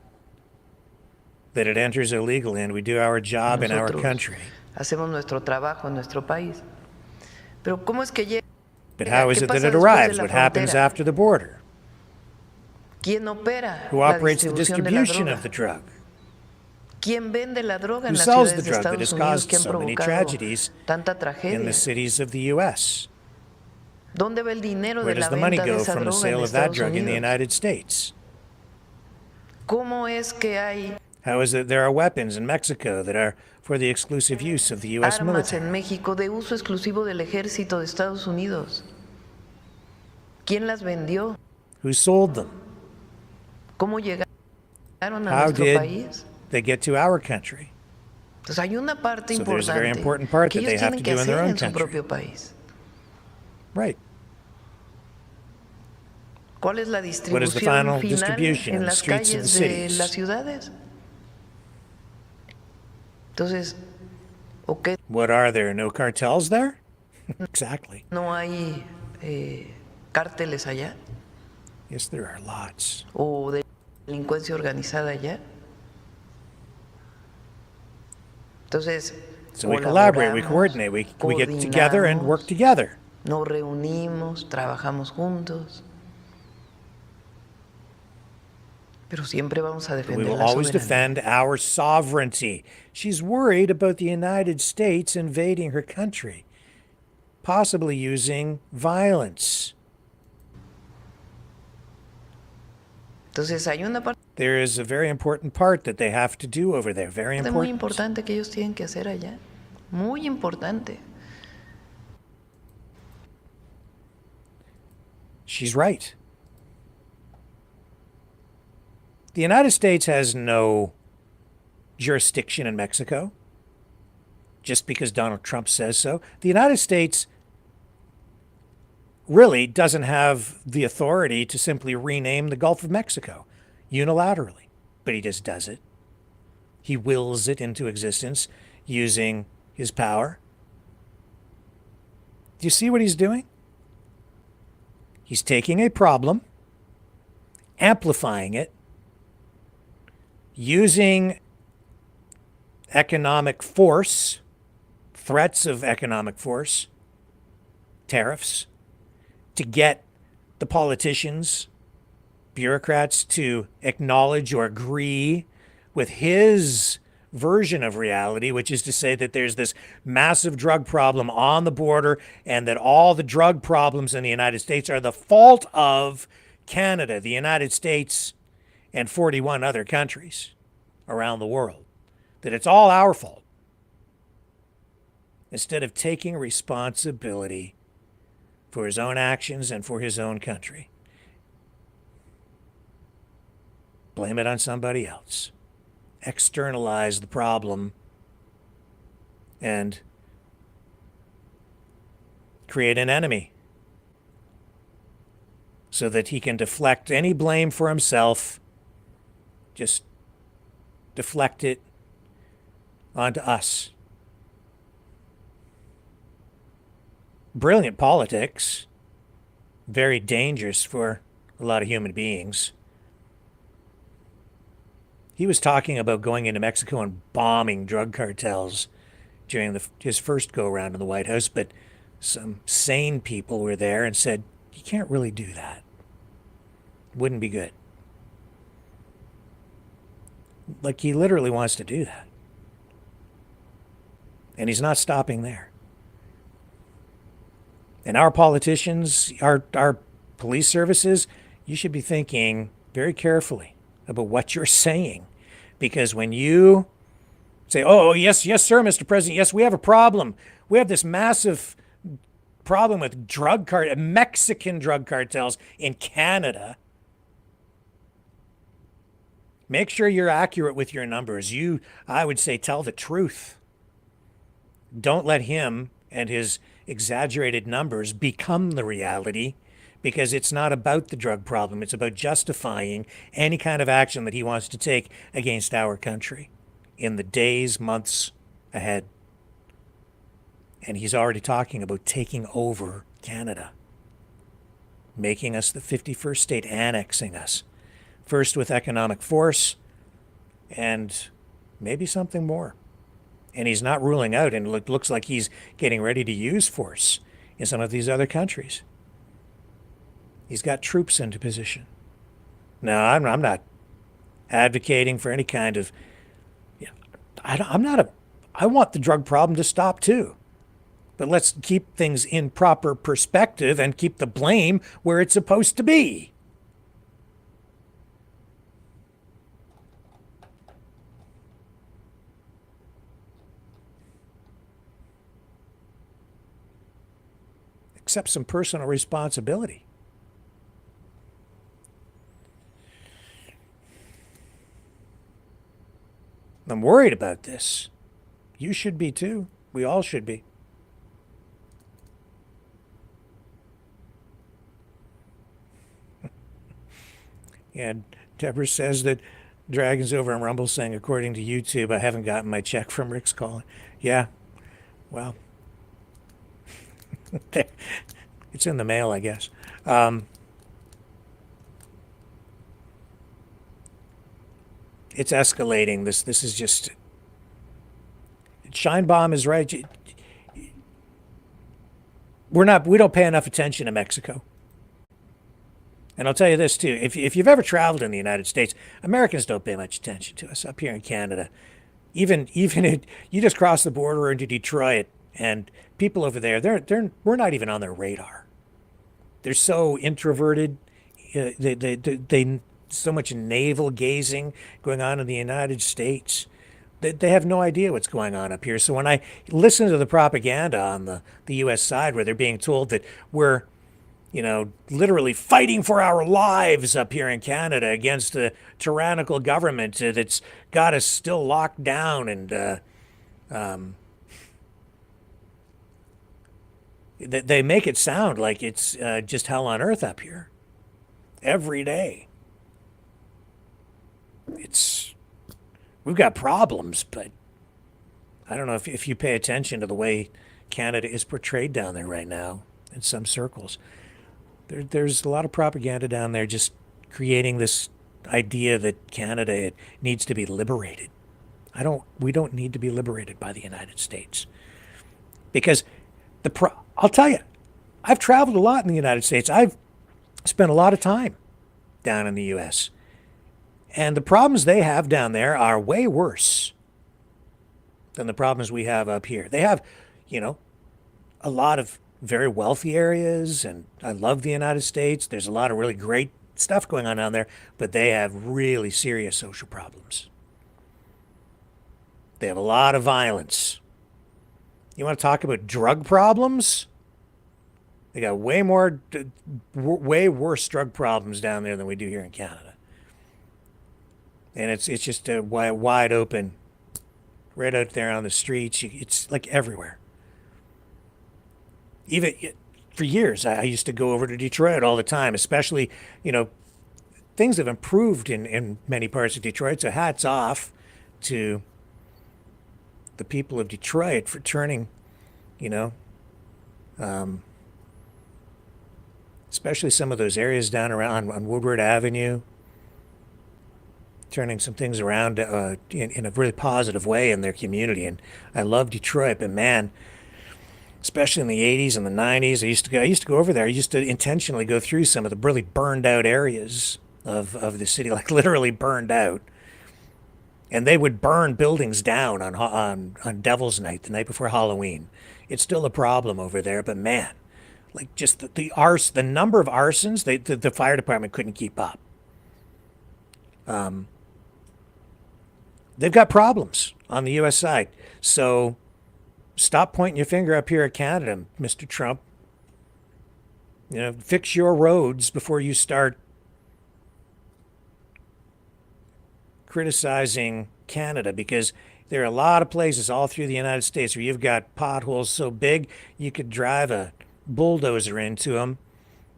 that it enters illegally, and we do our job in our country. Hacemos nuestro trabajo en nuestro país. Pero ¿cómo es que llega? But how is it that it arrives? What happens after the border? ¿Quién opera Who operates the distribution of the drug? ¿Quién vende la droga Who en las sells the ciudades de drug that Estados has Unidos caused que han so many provocado tragedies tanta in tragedia? the cities of the U.S.? ¿Dónde va el dinero Where de does la the money venta de go esa from the droga sale en of that Estados drug in the Unidos? United States? ¿Cómo es que hay How is it there are weapons in Mexico that are for the exclusive use of the U.S. armas military? en México de uso exclusivo del ejército de Estados Unidos? ¿Quién las vendió? Who sold them? ¿Cómo llegaron a How nuestro did país? they get to our country? Entonces hay una parte So there's a very importante important part que that they ellos have tienen to que do in their hacer own en su country. propio país. Right. ¿Cuál es la What is the distribución final final distribution in en the las streets of the calles de cities? las ciudades? Entonces, ¿o qué? What are there? No cartels there? Exactly. ¿No hay cárteles allá? Yes, there are lots. ¿O delincuencia organizada allá? Entonces, So we collaborate, we coordinate, we get together and work together. Nos reunimos, trabajamos juntos. Pero siempre vamos a We defender will la always soberanía. defend our sovereignty. She's worried about the United States invading her country, possibly using violence. Entonces, hay una parte There is a very important part that they have to do over there. Very muy important. importante que ellos tienen que hacer allá. Muy importante. She's right. The United States has no jurisdiction in Mexico, just because Donald Trump says so. The United States really doesn't have the authority to simply rename the Gulf of Mexico unilaterally. but he just does it. He wills it into existence using his power. Do you see what he's doing? He's taking a problem, amplifying it, using economic force, threats of economic force, tariffs, to get the politicians, bureaucrats to acknowledge or agree with his version of reality, which is to say that there's this massive drug problem on the border and that all the drug problems in the United States are the fault of Canada, the United States, and 41 other countries around the world. That it's all our fault. Instead of taking responsibility for his own actions and for his own country. Blame it on somebody else. Externalize the problem and create an enemy so that he can deflect any blame for himself, just deflect it onto us. Brilliant politics, very dangerous for a lot of human beings. He was talking about going into Mexico and bombing drug cartels during his first go-around in the White House, but some sane people were there and said, you can't really do that. Wouldn't be good. Like, he literally wants to do that. And he's not stopping there. And our politicians, our police services, you should be thinking very carefully about what you're saying. Because when you say, oh, yes, sir, Mr. President, yes, we have a problem. We have this massive problem with Mexican drug cartels in Canada. Make sure you're accurate with your numbers. I would say, tell the truth. Don't let him and his exaggerated numbers become the reality, because it's not about the drug problem. It's about justifying any kind of action that he wants to take against our country in the days, months ahead. And he's already talking about taking over Canada, making us the 51st state, annexing us. First with economic force, and maybe something more. And he's not ruling out, and it looks like he's getting ready to use force in some of these other countries. He's got troops into position. Now, I'm not advocating for any kind of... I want the drug problem to stop too. But let's keep things in proper perspective and keep the blame where it's supposed to be. Accept some personal responsibility. I'm worried about this. You should be too. We all should be. And Deborah says that Dragon's over on Rumble saying, according to YouTube, I haven't gotten my check from Rick's calling. Yeah, well, it's in the mail, I guess. It's escalating. This is just... Scheinbaum is right. We don't pay enough attention to Mexico. And I'll tell you this too, if you've ever traveled in the United States, Americans don't pay much attention to us up here in Canada. Even you just cross the border into Detroit, and people over there, we're not even on their radar. They're so introverted. They so much navel gazing going on in the United States. They have no idea what's going on up here. So when I listen to the propaganda on the U.S. side, where they're being told that we're, literally fighting for our lives up here in Canada against a tyrannical government that's got us still locked down, and they make it sound like it's just hell on earth up here every day. we've got problems, but I don't know if you pay attention to the way Canada is portrayed down there right now in some circles. There's a lot of propaganda down there just creating this idea that Canada needs to be liberated. We don't need to be liberated by the United States. Because I'll tell you, I've traveled a lot in the United States. I've spent a lot of time down in the US. And the problems they have down there are way worse than the problems we have up here. They have, a lot of very wealthy areas, and I love the United States. There's a lot of really great stuff going on down there, but they have really serious social problems. They have a lot of violence. You want to talk about drug problems? They got way worse drug problems down there than we do here in Canada. And it's just a wide open, right out there on the streets. It's like everywhere. Even for years, I used to go over to Detroit all the time, especially, things have improved in many parts of Detroit. So hats off to the people of Detroit for turning, especially some of those areas down around on Woodward Avenue, turning some things around in a really positive way in their community. And I love Detroit, but man, especially in the 80s and the 90s, I used to go over there. I used to intentionally go through some of the really burned out areas of the city, like literally burned out. And they would burn buildings down on Devil's Night, the night before Halloween. It's still a problem over there, but man, like just the number of arsons, the fire department couldn't keep up. They've got problems on the U.S. side. So stop pointing your finger up here at Canada, Mr. Trump. Fix your roads before you start criticizing Canada, because there are a lot of places all through the United States where you've got potholes so big you could drive a bulldozer into them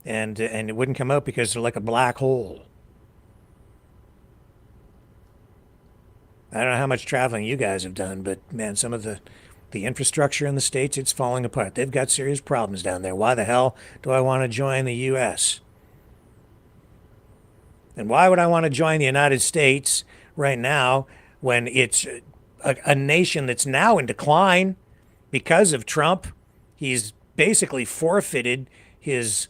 and it wouldn't come out because they're like a black hole. I don't know how much traveling you guys have done, but man, some of the infrastructure in the States, it's falling apart. They've got serious problems down there. Why the hell do I want to join the U.S.? And why would I want to join the United States right now when it's a nation that's now in decline because of Trump? He's basically forfeited his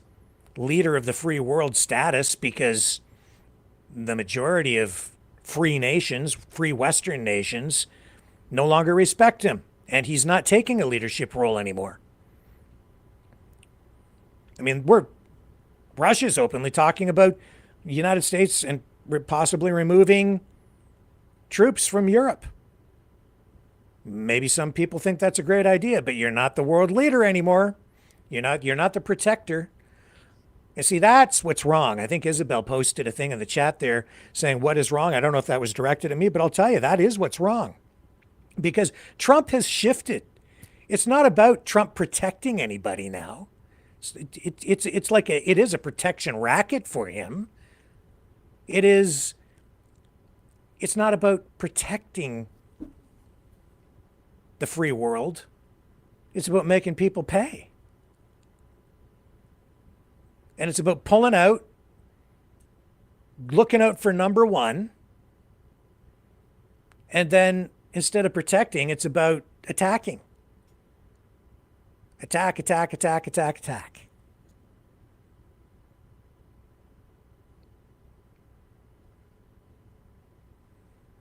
leader of the free world status because the majority of free nations, free Western nations, no longer respect him. And he's not taking a leadership role anymore. I mean, Russia's openly talking about the United States and possibly removing troops from Europe. Maybe some people think that's a great idea, but you're not the world leader anymore. You're not the protector. And see, that's what's wrong. I think Isabel posted a thing in the chat there saying, what is wrong? I don't know if that was directed at me, but I'll tell you, that is what's wrong. Because Trump has shifted. It's not about Trump protecting anybody now. It's like it is a protection racket for him. It's not about protecting the free world. It's about making people pay. And it's about pulling out, looking out for number one, and then instead of protecting, it's about attacking. Attack, attack, attack, attack, attack.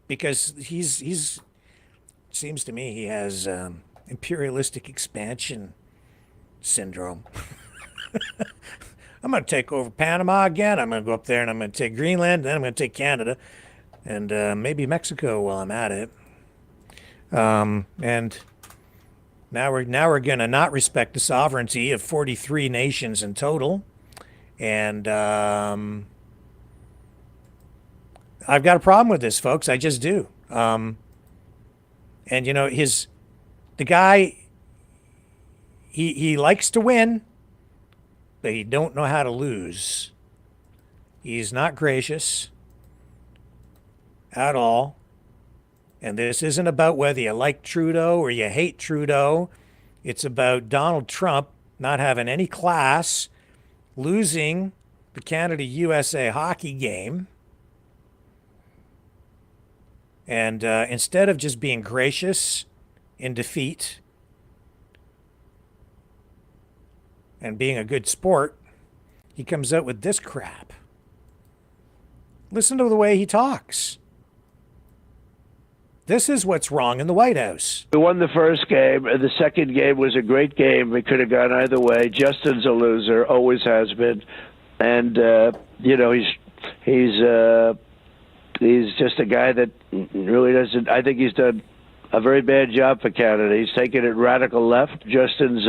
Because he's seems to me he has imperialistic expansion syndrome. I'm going to take over Panama again. I'm going to go up there and I'm going to take Greenland. Then I'm going to take Canada and maybe Mexico while I'm at it. And now we're going to not respect the sovereignty of 43 nations in total. And I've got a problem with this, folks. I just do. And the guy, he likes to win, but he don't know how to lose. He's not gracious. at all. And this isn't about whether you like Trudeau or you hate Trudeau. It's about Donald Trump not having any class, losing the Canada-USA hockey game. And instead of just being gracious in defeat and being a good sport, he comes out with this crap. Listen to the way he talks. This is what's wrong in the White House. We won the first game, and the second game was a great game. It could have gone either way. Justin's a loser, always has been, and he's just a guy that really doesn't. I think he's done a very bad job for Canada. He's taken it radical left. Justin's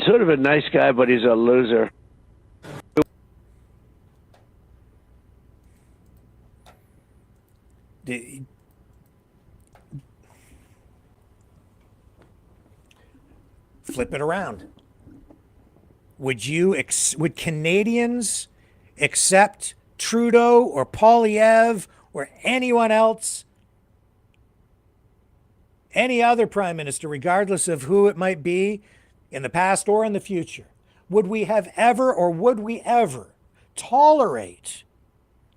sort of a nice guy, but he's a loser. Flip it around. Would Canadians accept Trudeau or Poilievre or anyone else, any other prime minister, regardless of who it might be, in the past or in the future? Would we have ever, or would we ever tolerate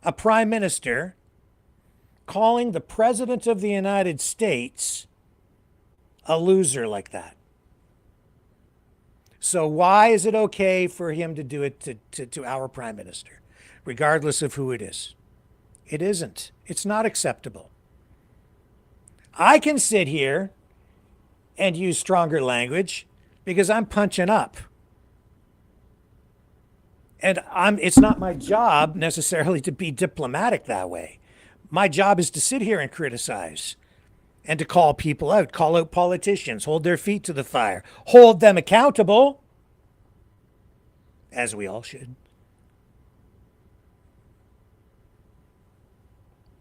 a prime minister calling the president of the United States a loser like that? So why is it okay for him to do it to our prime minister, regardless of who it is? It isn't. It's not acceptable. I can sit here and use stronger language because I'm punching up. And it's not my job necessarily to be diplomatic that way. My job is to sit here and criticize and to call people out, call out politicians, hold their feet to the fire, hold them accountable, as we all should.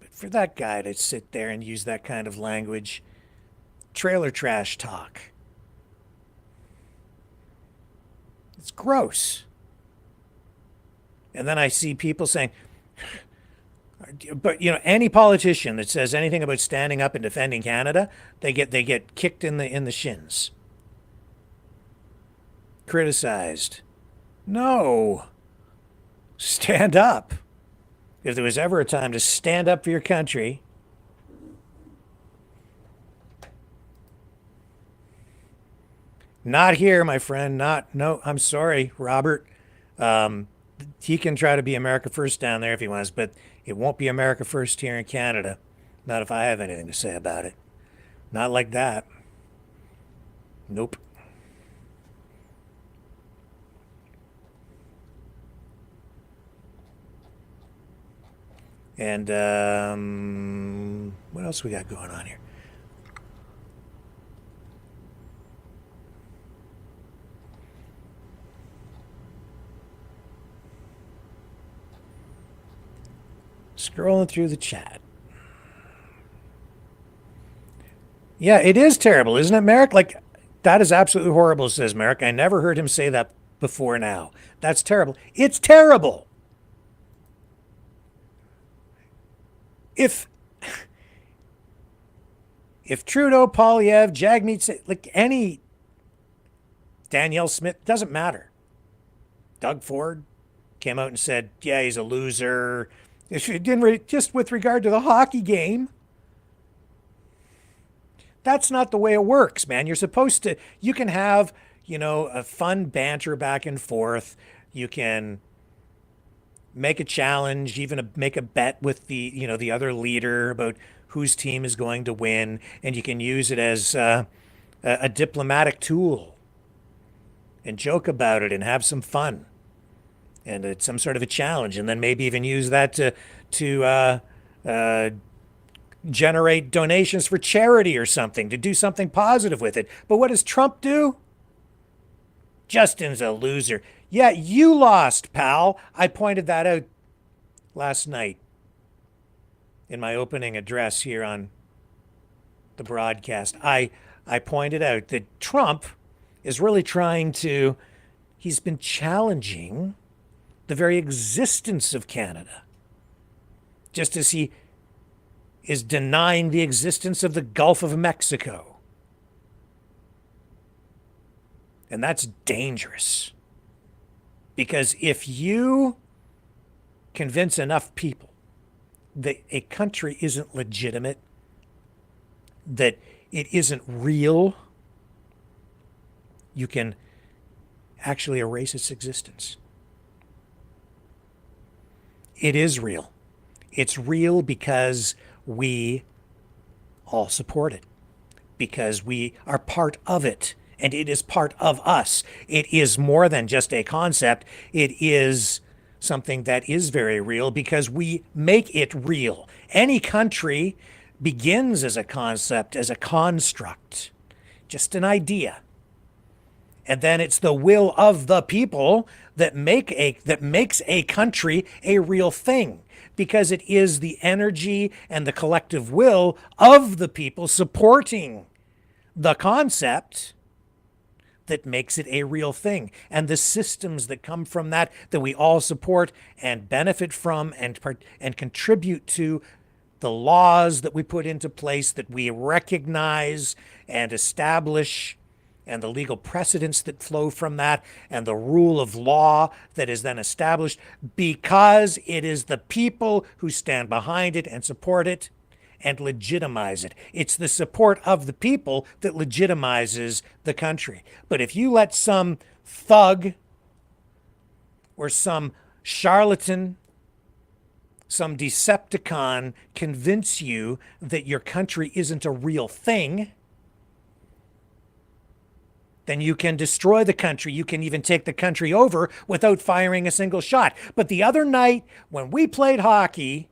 But for that guy to sit there and use that kind of language, trailer trash talk, it's gross. And then I see people saying, but any politician that says anything about standing up and defending Canada, they get kicked in the shins, criticized. No, stand up. If there was ever a time to stand up for your country, not here, my friend. No, I'm sorry, Robert. He can try to be America first down there if he wants, but it won't be America first here in Canada. Not if I have anything to say about it. Not like that. Nope. And what else we got going on here? Scrolling through the chat. Yeah, it is terrible, isn't it, Merrick? Like, that is absolutely horrible, says Merrick. I never heard him say that before now. That's terrible. It's terrible. If Trudeau, Poilievre, Jagmeet, like any Danielle Smith, doesn't matter. Doug Ford came out and said, yeah, he's a loser. It didn't just with regard to the hockey game. That's not the way it works, man. You're supposed to, you can have, a fun banter back and forth. You can make a challenge, even make a bet with the other leader about whose team is going to win, and you can use it as a diplomatic tool and joke about it and have some fun. And it's some sort of a challenge, and then maybe even use that to generate donations for charity or something, to do something positive with it. But what does Trump do? Justin's a loser. Yeah, you lost, pal. I pointed that out last night in my opening address here on the broadcast. I pointed out that Trump is really he's been challenging the very existence of Canada, just as he is denying the existence of the Gulf of Mexico. And that's dangerous. Because if you convince enough people that a country isn't legitimate, that it isn't real, you can actually erase its existence. It is real. It's real because we all support it, because we are part of it, and it is part of us. It is more than just a concept. It is something that is very real because we make it real. Any country begins as a concept, as a construct, just an idea. And then it's the will of the people that makes a country a real thing, because it is the energy and the collective will of the people supporting the concept that makes it a real thing. And the systems that come from that we all support and benefit from and contribute to, the laws that we put into place, that we recognize and establish, and the legal precedents that flow from that, and the rule of law that is then established, because it is the people who stand behind it and support it and legitimize it. It's the support of the people that legitimizes the country. But if you let some thug or some charlatan, some Decepticon convince you that your country isn't a real thing, then you can destroy the country. You can even take the country over without firing a single shot. But the other night, when we played hockey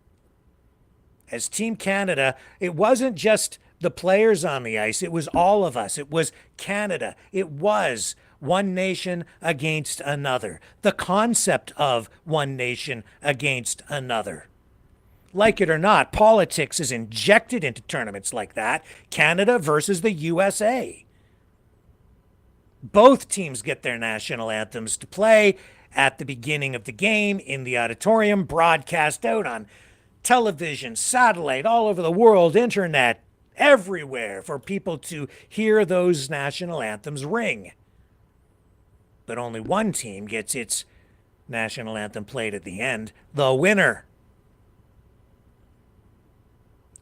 as Team Canada, it wasn't just the players on the ice. It was all of us. It was Canada. It was one nation against another. The concept of one nation against another. Like it or not, politics is injected into tournaments like that. Canada versus the USA. Both teams get their national anthems to play at the beginning of the game in the auditorium, broadcast out on television, satellite, all over the world, internet, everywhere, for people to hear those national anthems ring. But only one team gets its national anthem played at the end, the winner.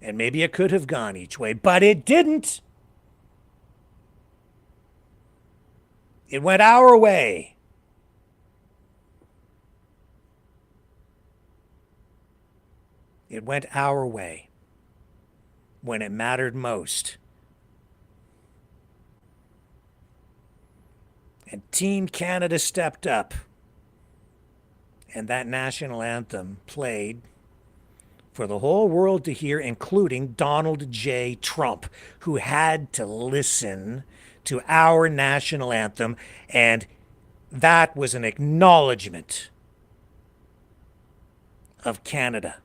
And maybe it could have gone each way, but it didn't. It went our way. It went our way when it mattered most. And Team Canada stepped up, and that national anthem played for the whole world to hear, including Donald J. Trump, who had to listen to our national anthem, and that was an acknowledgement of Canada.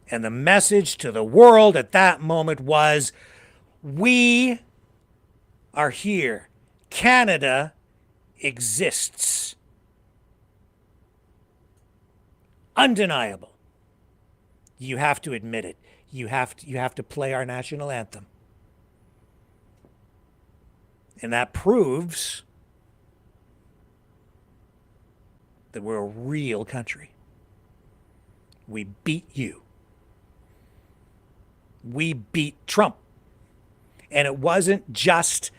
And the message to the world at that moment was, we are here. Canada exists. Undeniable. You have to admit it. You have to play our national anthem. And that proves that we're a real country. We beat you. We beat Trump. And it wasn't just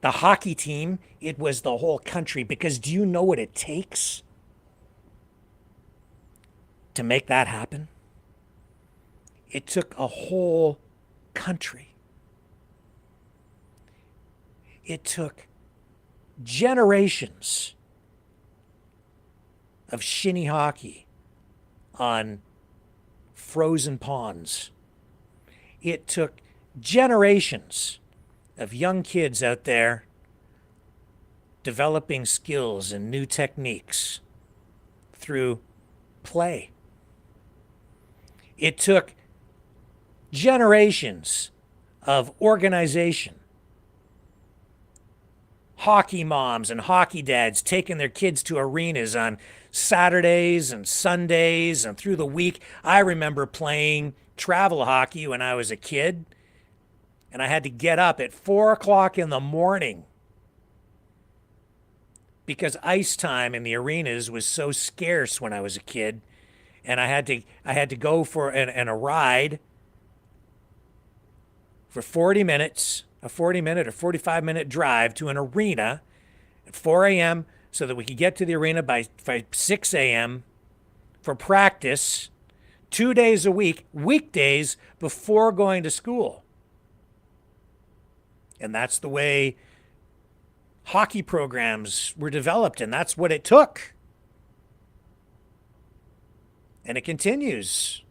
the hockey team, it was the whole country. Because do you know what it takes to make that happen? It took a whole country. It took generations of shinny hockey on frozen ponds. It took generations of young kids out there developing skills and new techniques through play. It took generations of organization, hockey moms and hockey dads taking their kids to arenas on Saturdays and Sundays and through the week. I remember playing travel hockey when I was a kid, and I had to get up at 4 o'clock in the morning because ice time in the arenas was so scarce when I was a kid, and I had to go for a ride for 40 minutes, a 40-minute or 45-minute drive to an arena at 4 a.m. so that we could get to the arena by 6 a.m. for practice 2 days a week, weekdays, before going to school. And that's the way hockey programs were developed, and that's what it took. And it continues.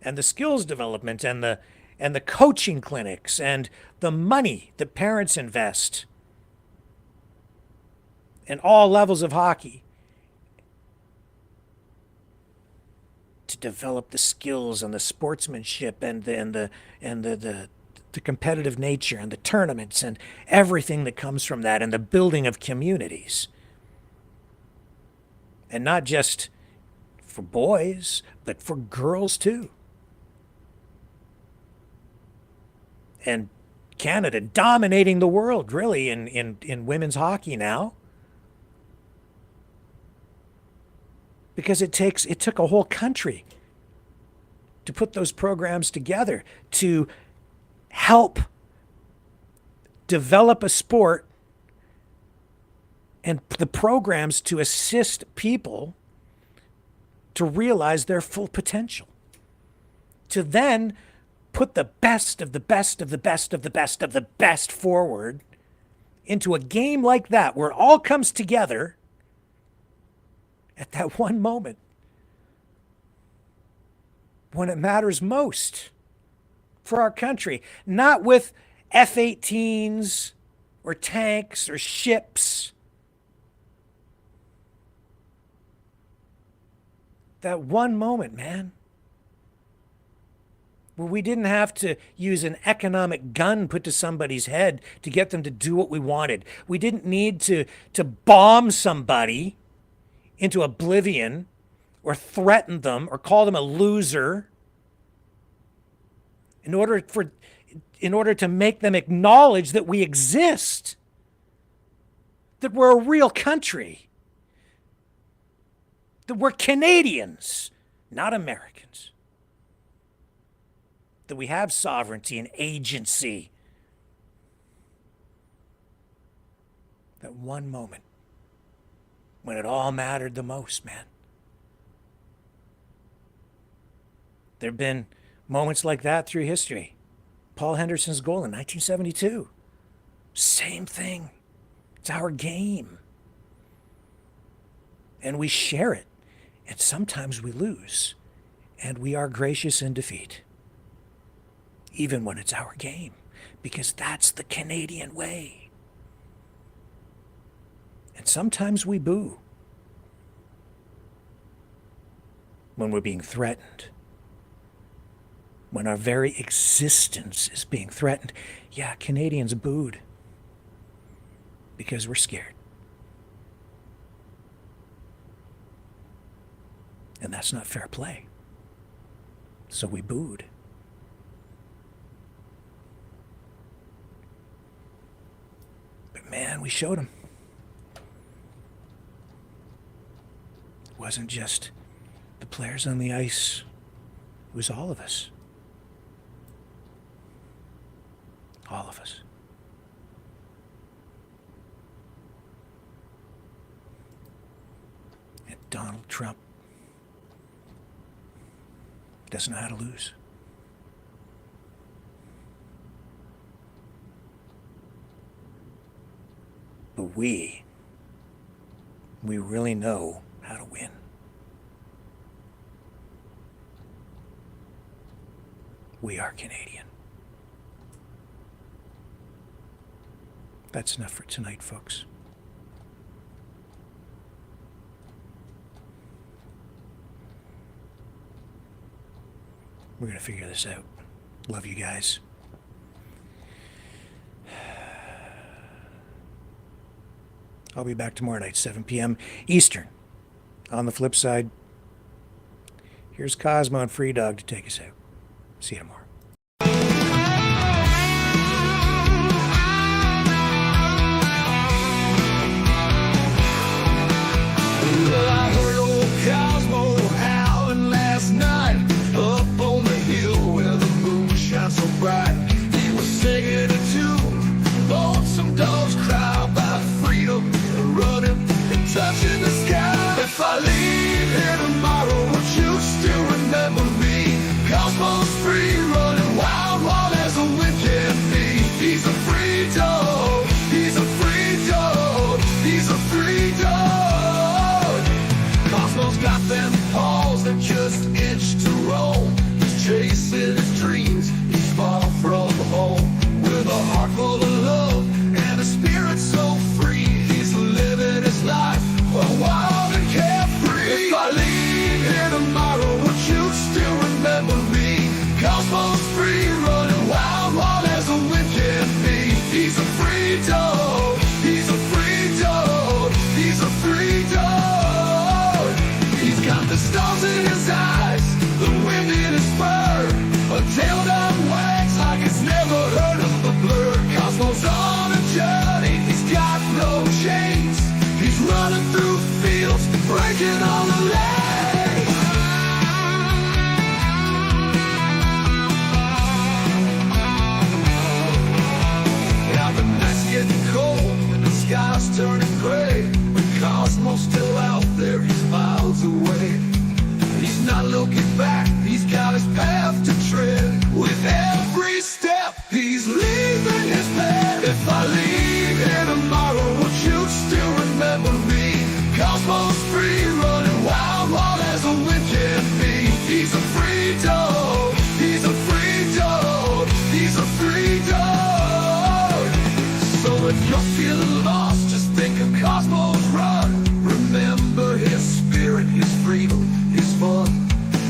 And the skills development and the coaching clinics and the money that parents invest in all levels of hockey to develop the skills and the sportsmanship and the competitive nature and the tournaments and everything that comes from that, and the building of communities. And not just for boys, but for girls too. And Canada dominating the world, really, in women's hockey now. Because it took a whole country to put those programs together to help develop a sport, and the programs to assist people to realize their full potential, to then put the best of the best of the best of the best of the best forward into a game like that, where it all comes together at that one moment when it matters most for our country. Not with F-18s or tanks or ships. That one moment, man, where we didn't have to use an economic gun put to somebody's head to get them to do what we wanted. We didn't need to bomb somebody into oblivion or threaten them or call them a loser in order to make them acknowledge that we exist, that we're a real country, that we're Canadians, not Americans, that we have sovereignty and agency. That one moment when it all mattered the most, man. There have been moments like that through history. Paul Henderson's goal in 1972. Same thing. It's our game. And we share it. And sometimes we lose. And we are gracious in defeat. Even when it's our game. Because that's the Canadian way. And sometimes we boo when we're being threatened. When our very existence is being threatened. Yeah, Canadians booed because we're scared. And that's not fair play. So we booed. But man, we showed them. It wasn't just the players on the ice. It was all of us. All of us. And Donald Trump doesn't know how to lose. But we really know how to win. We are Canadian. That's enough for tonight, folks. We're going to figure this out. Love you guys. I'll be back tomorrow night, 7 p.m. Eastern. On the flip side, here's Cosmo and Free Dog to take us out. See you tomorrow. Well, I heard old Cosmo howling last night up on the hill where the moon shines so bright. He was singing a tune, lonesome dogs cry about freedom, running and touching the sky. If I leave here tomorrow, would you still remember me? Cosmo's free, running wild, wild as the wind can be. He's a free dog, he's a free dog, he's a free dog. Cosmo's got them paws that just itch to roam. He's chasing his dreams, he's far from home. With a heart full of love and a spirit so free, he's living his life wild and carefree. If I leave here tomorrow, would you still remember me? Cosmo's free, running wild, wild as the wind can be. He's a free dog, he's a free dog, he's a free dog. He's got the stars in his eyes, the wind in his fur, a tail that wags like it's never heard of the blur. Cosmo's on a journey, he's got no chains. He's running through fields, breaking all the legs. Now the night's getting cold and the sky's turning gray, but Cosmo's still out there, he's miles away. He's not looking back, he's got his path to tread. With every step, he's leaving his bed. If I leave here tomorrow, would you still remember me? Cosmo's free, running wild, wild as the wind can be. He's a free dog, he's a free dog, he's a free dog. So if you're feeling lost, just think of Cosmo's run. Remember his spirit, his freedom, his fun.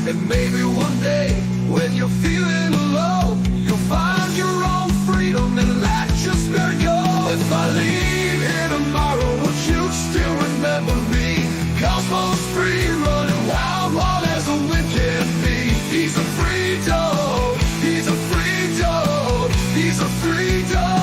And maybe one day, when you're feeling alone, you'll find your own freedom and let your spirit go. If I leave here tomorrow, would you still remember me? Cosmo's free, running wild, wild as the wind can be. He's a free dog, he's a free dog, he's a free dog.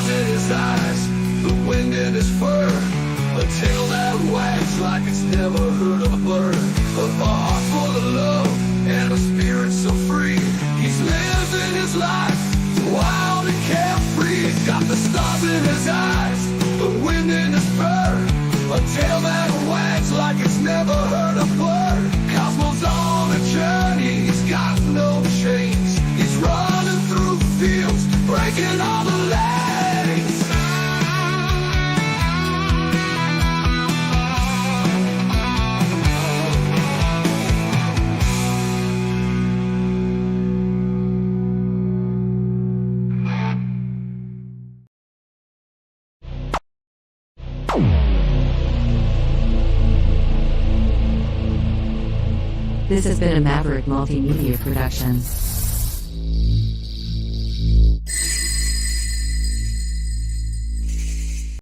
His eyes, the wind in his fur, a tail that wags like it's never heard of a bird. A heart full of love and a spirit so free. He's living his life wild and carefree. He's got the stars in his eyes, the wind in his fur, a tail that wags like it's never heard a word. Cosmo's on a journey, he's got no chains. He's running through fields, breaking all the legs. This has been a Maverick Multimedia production.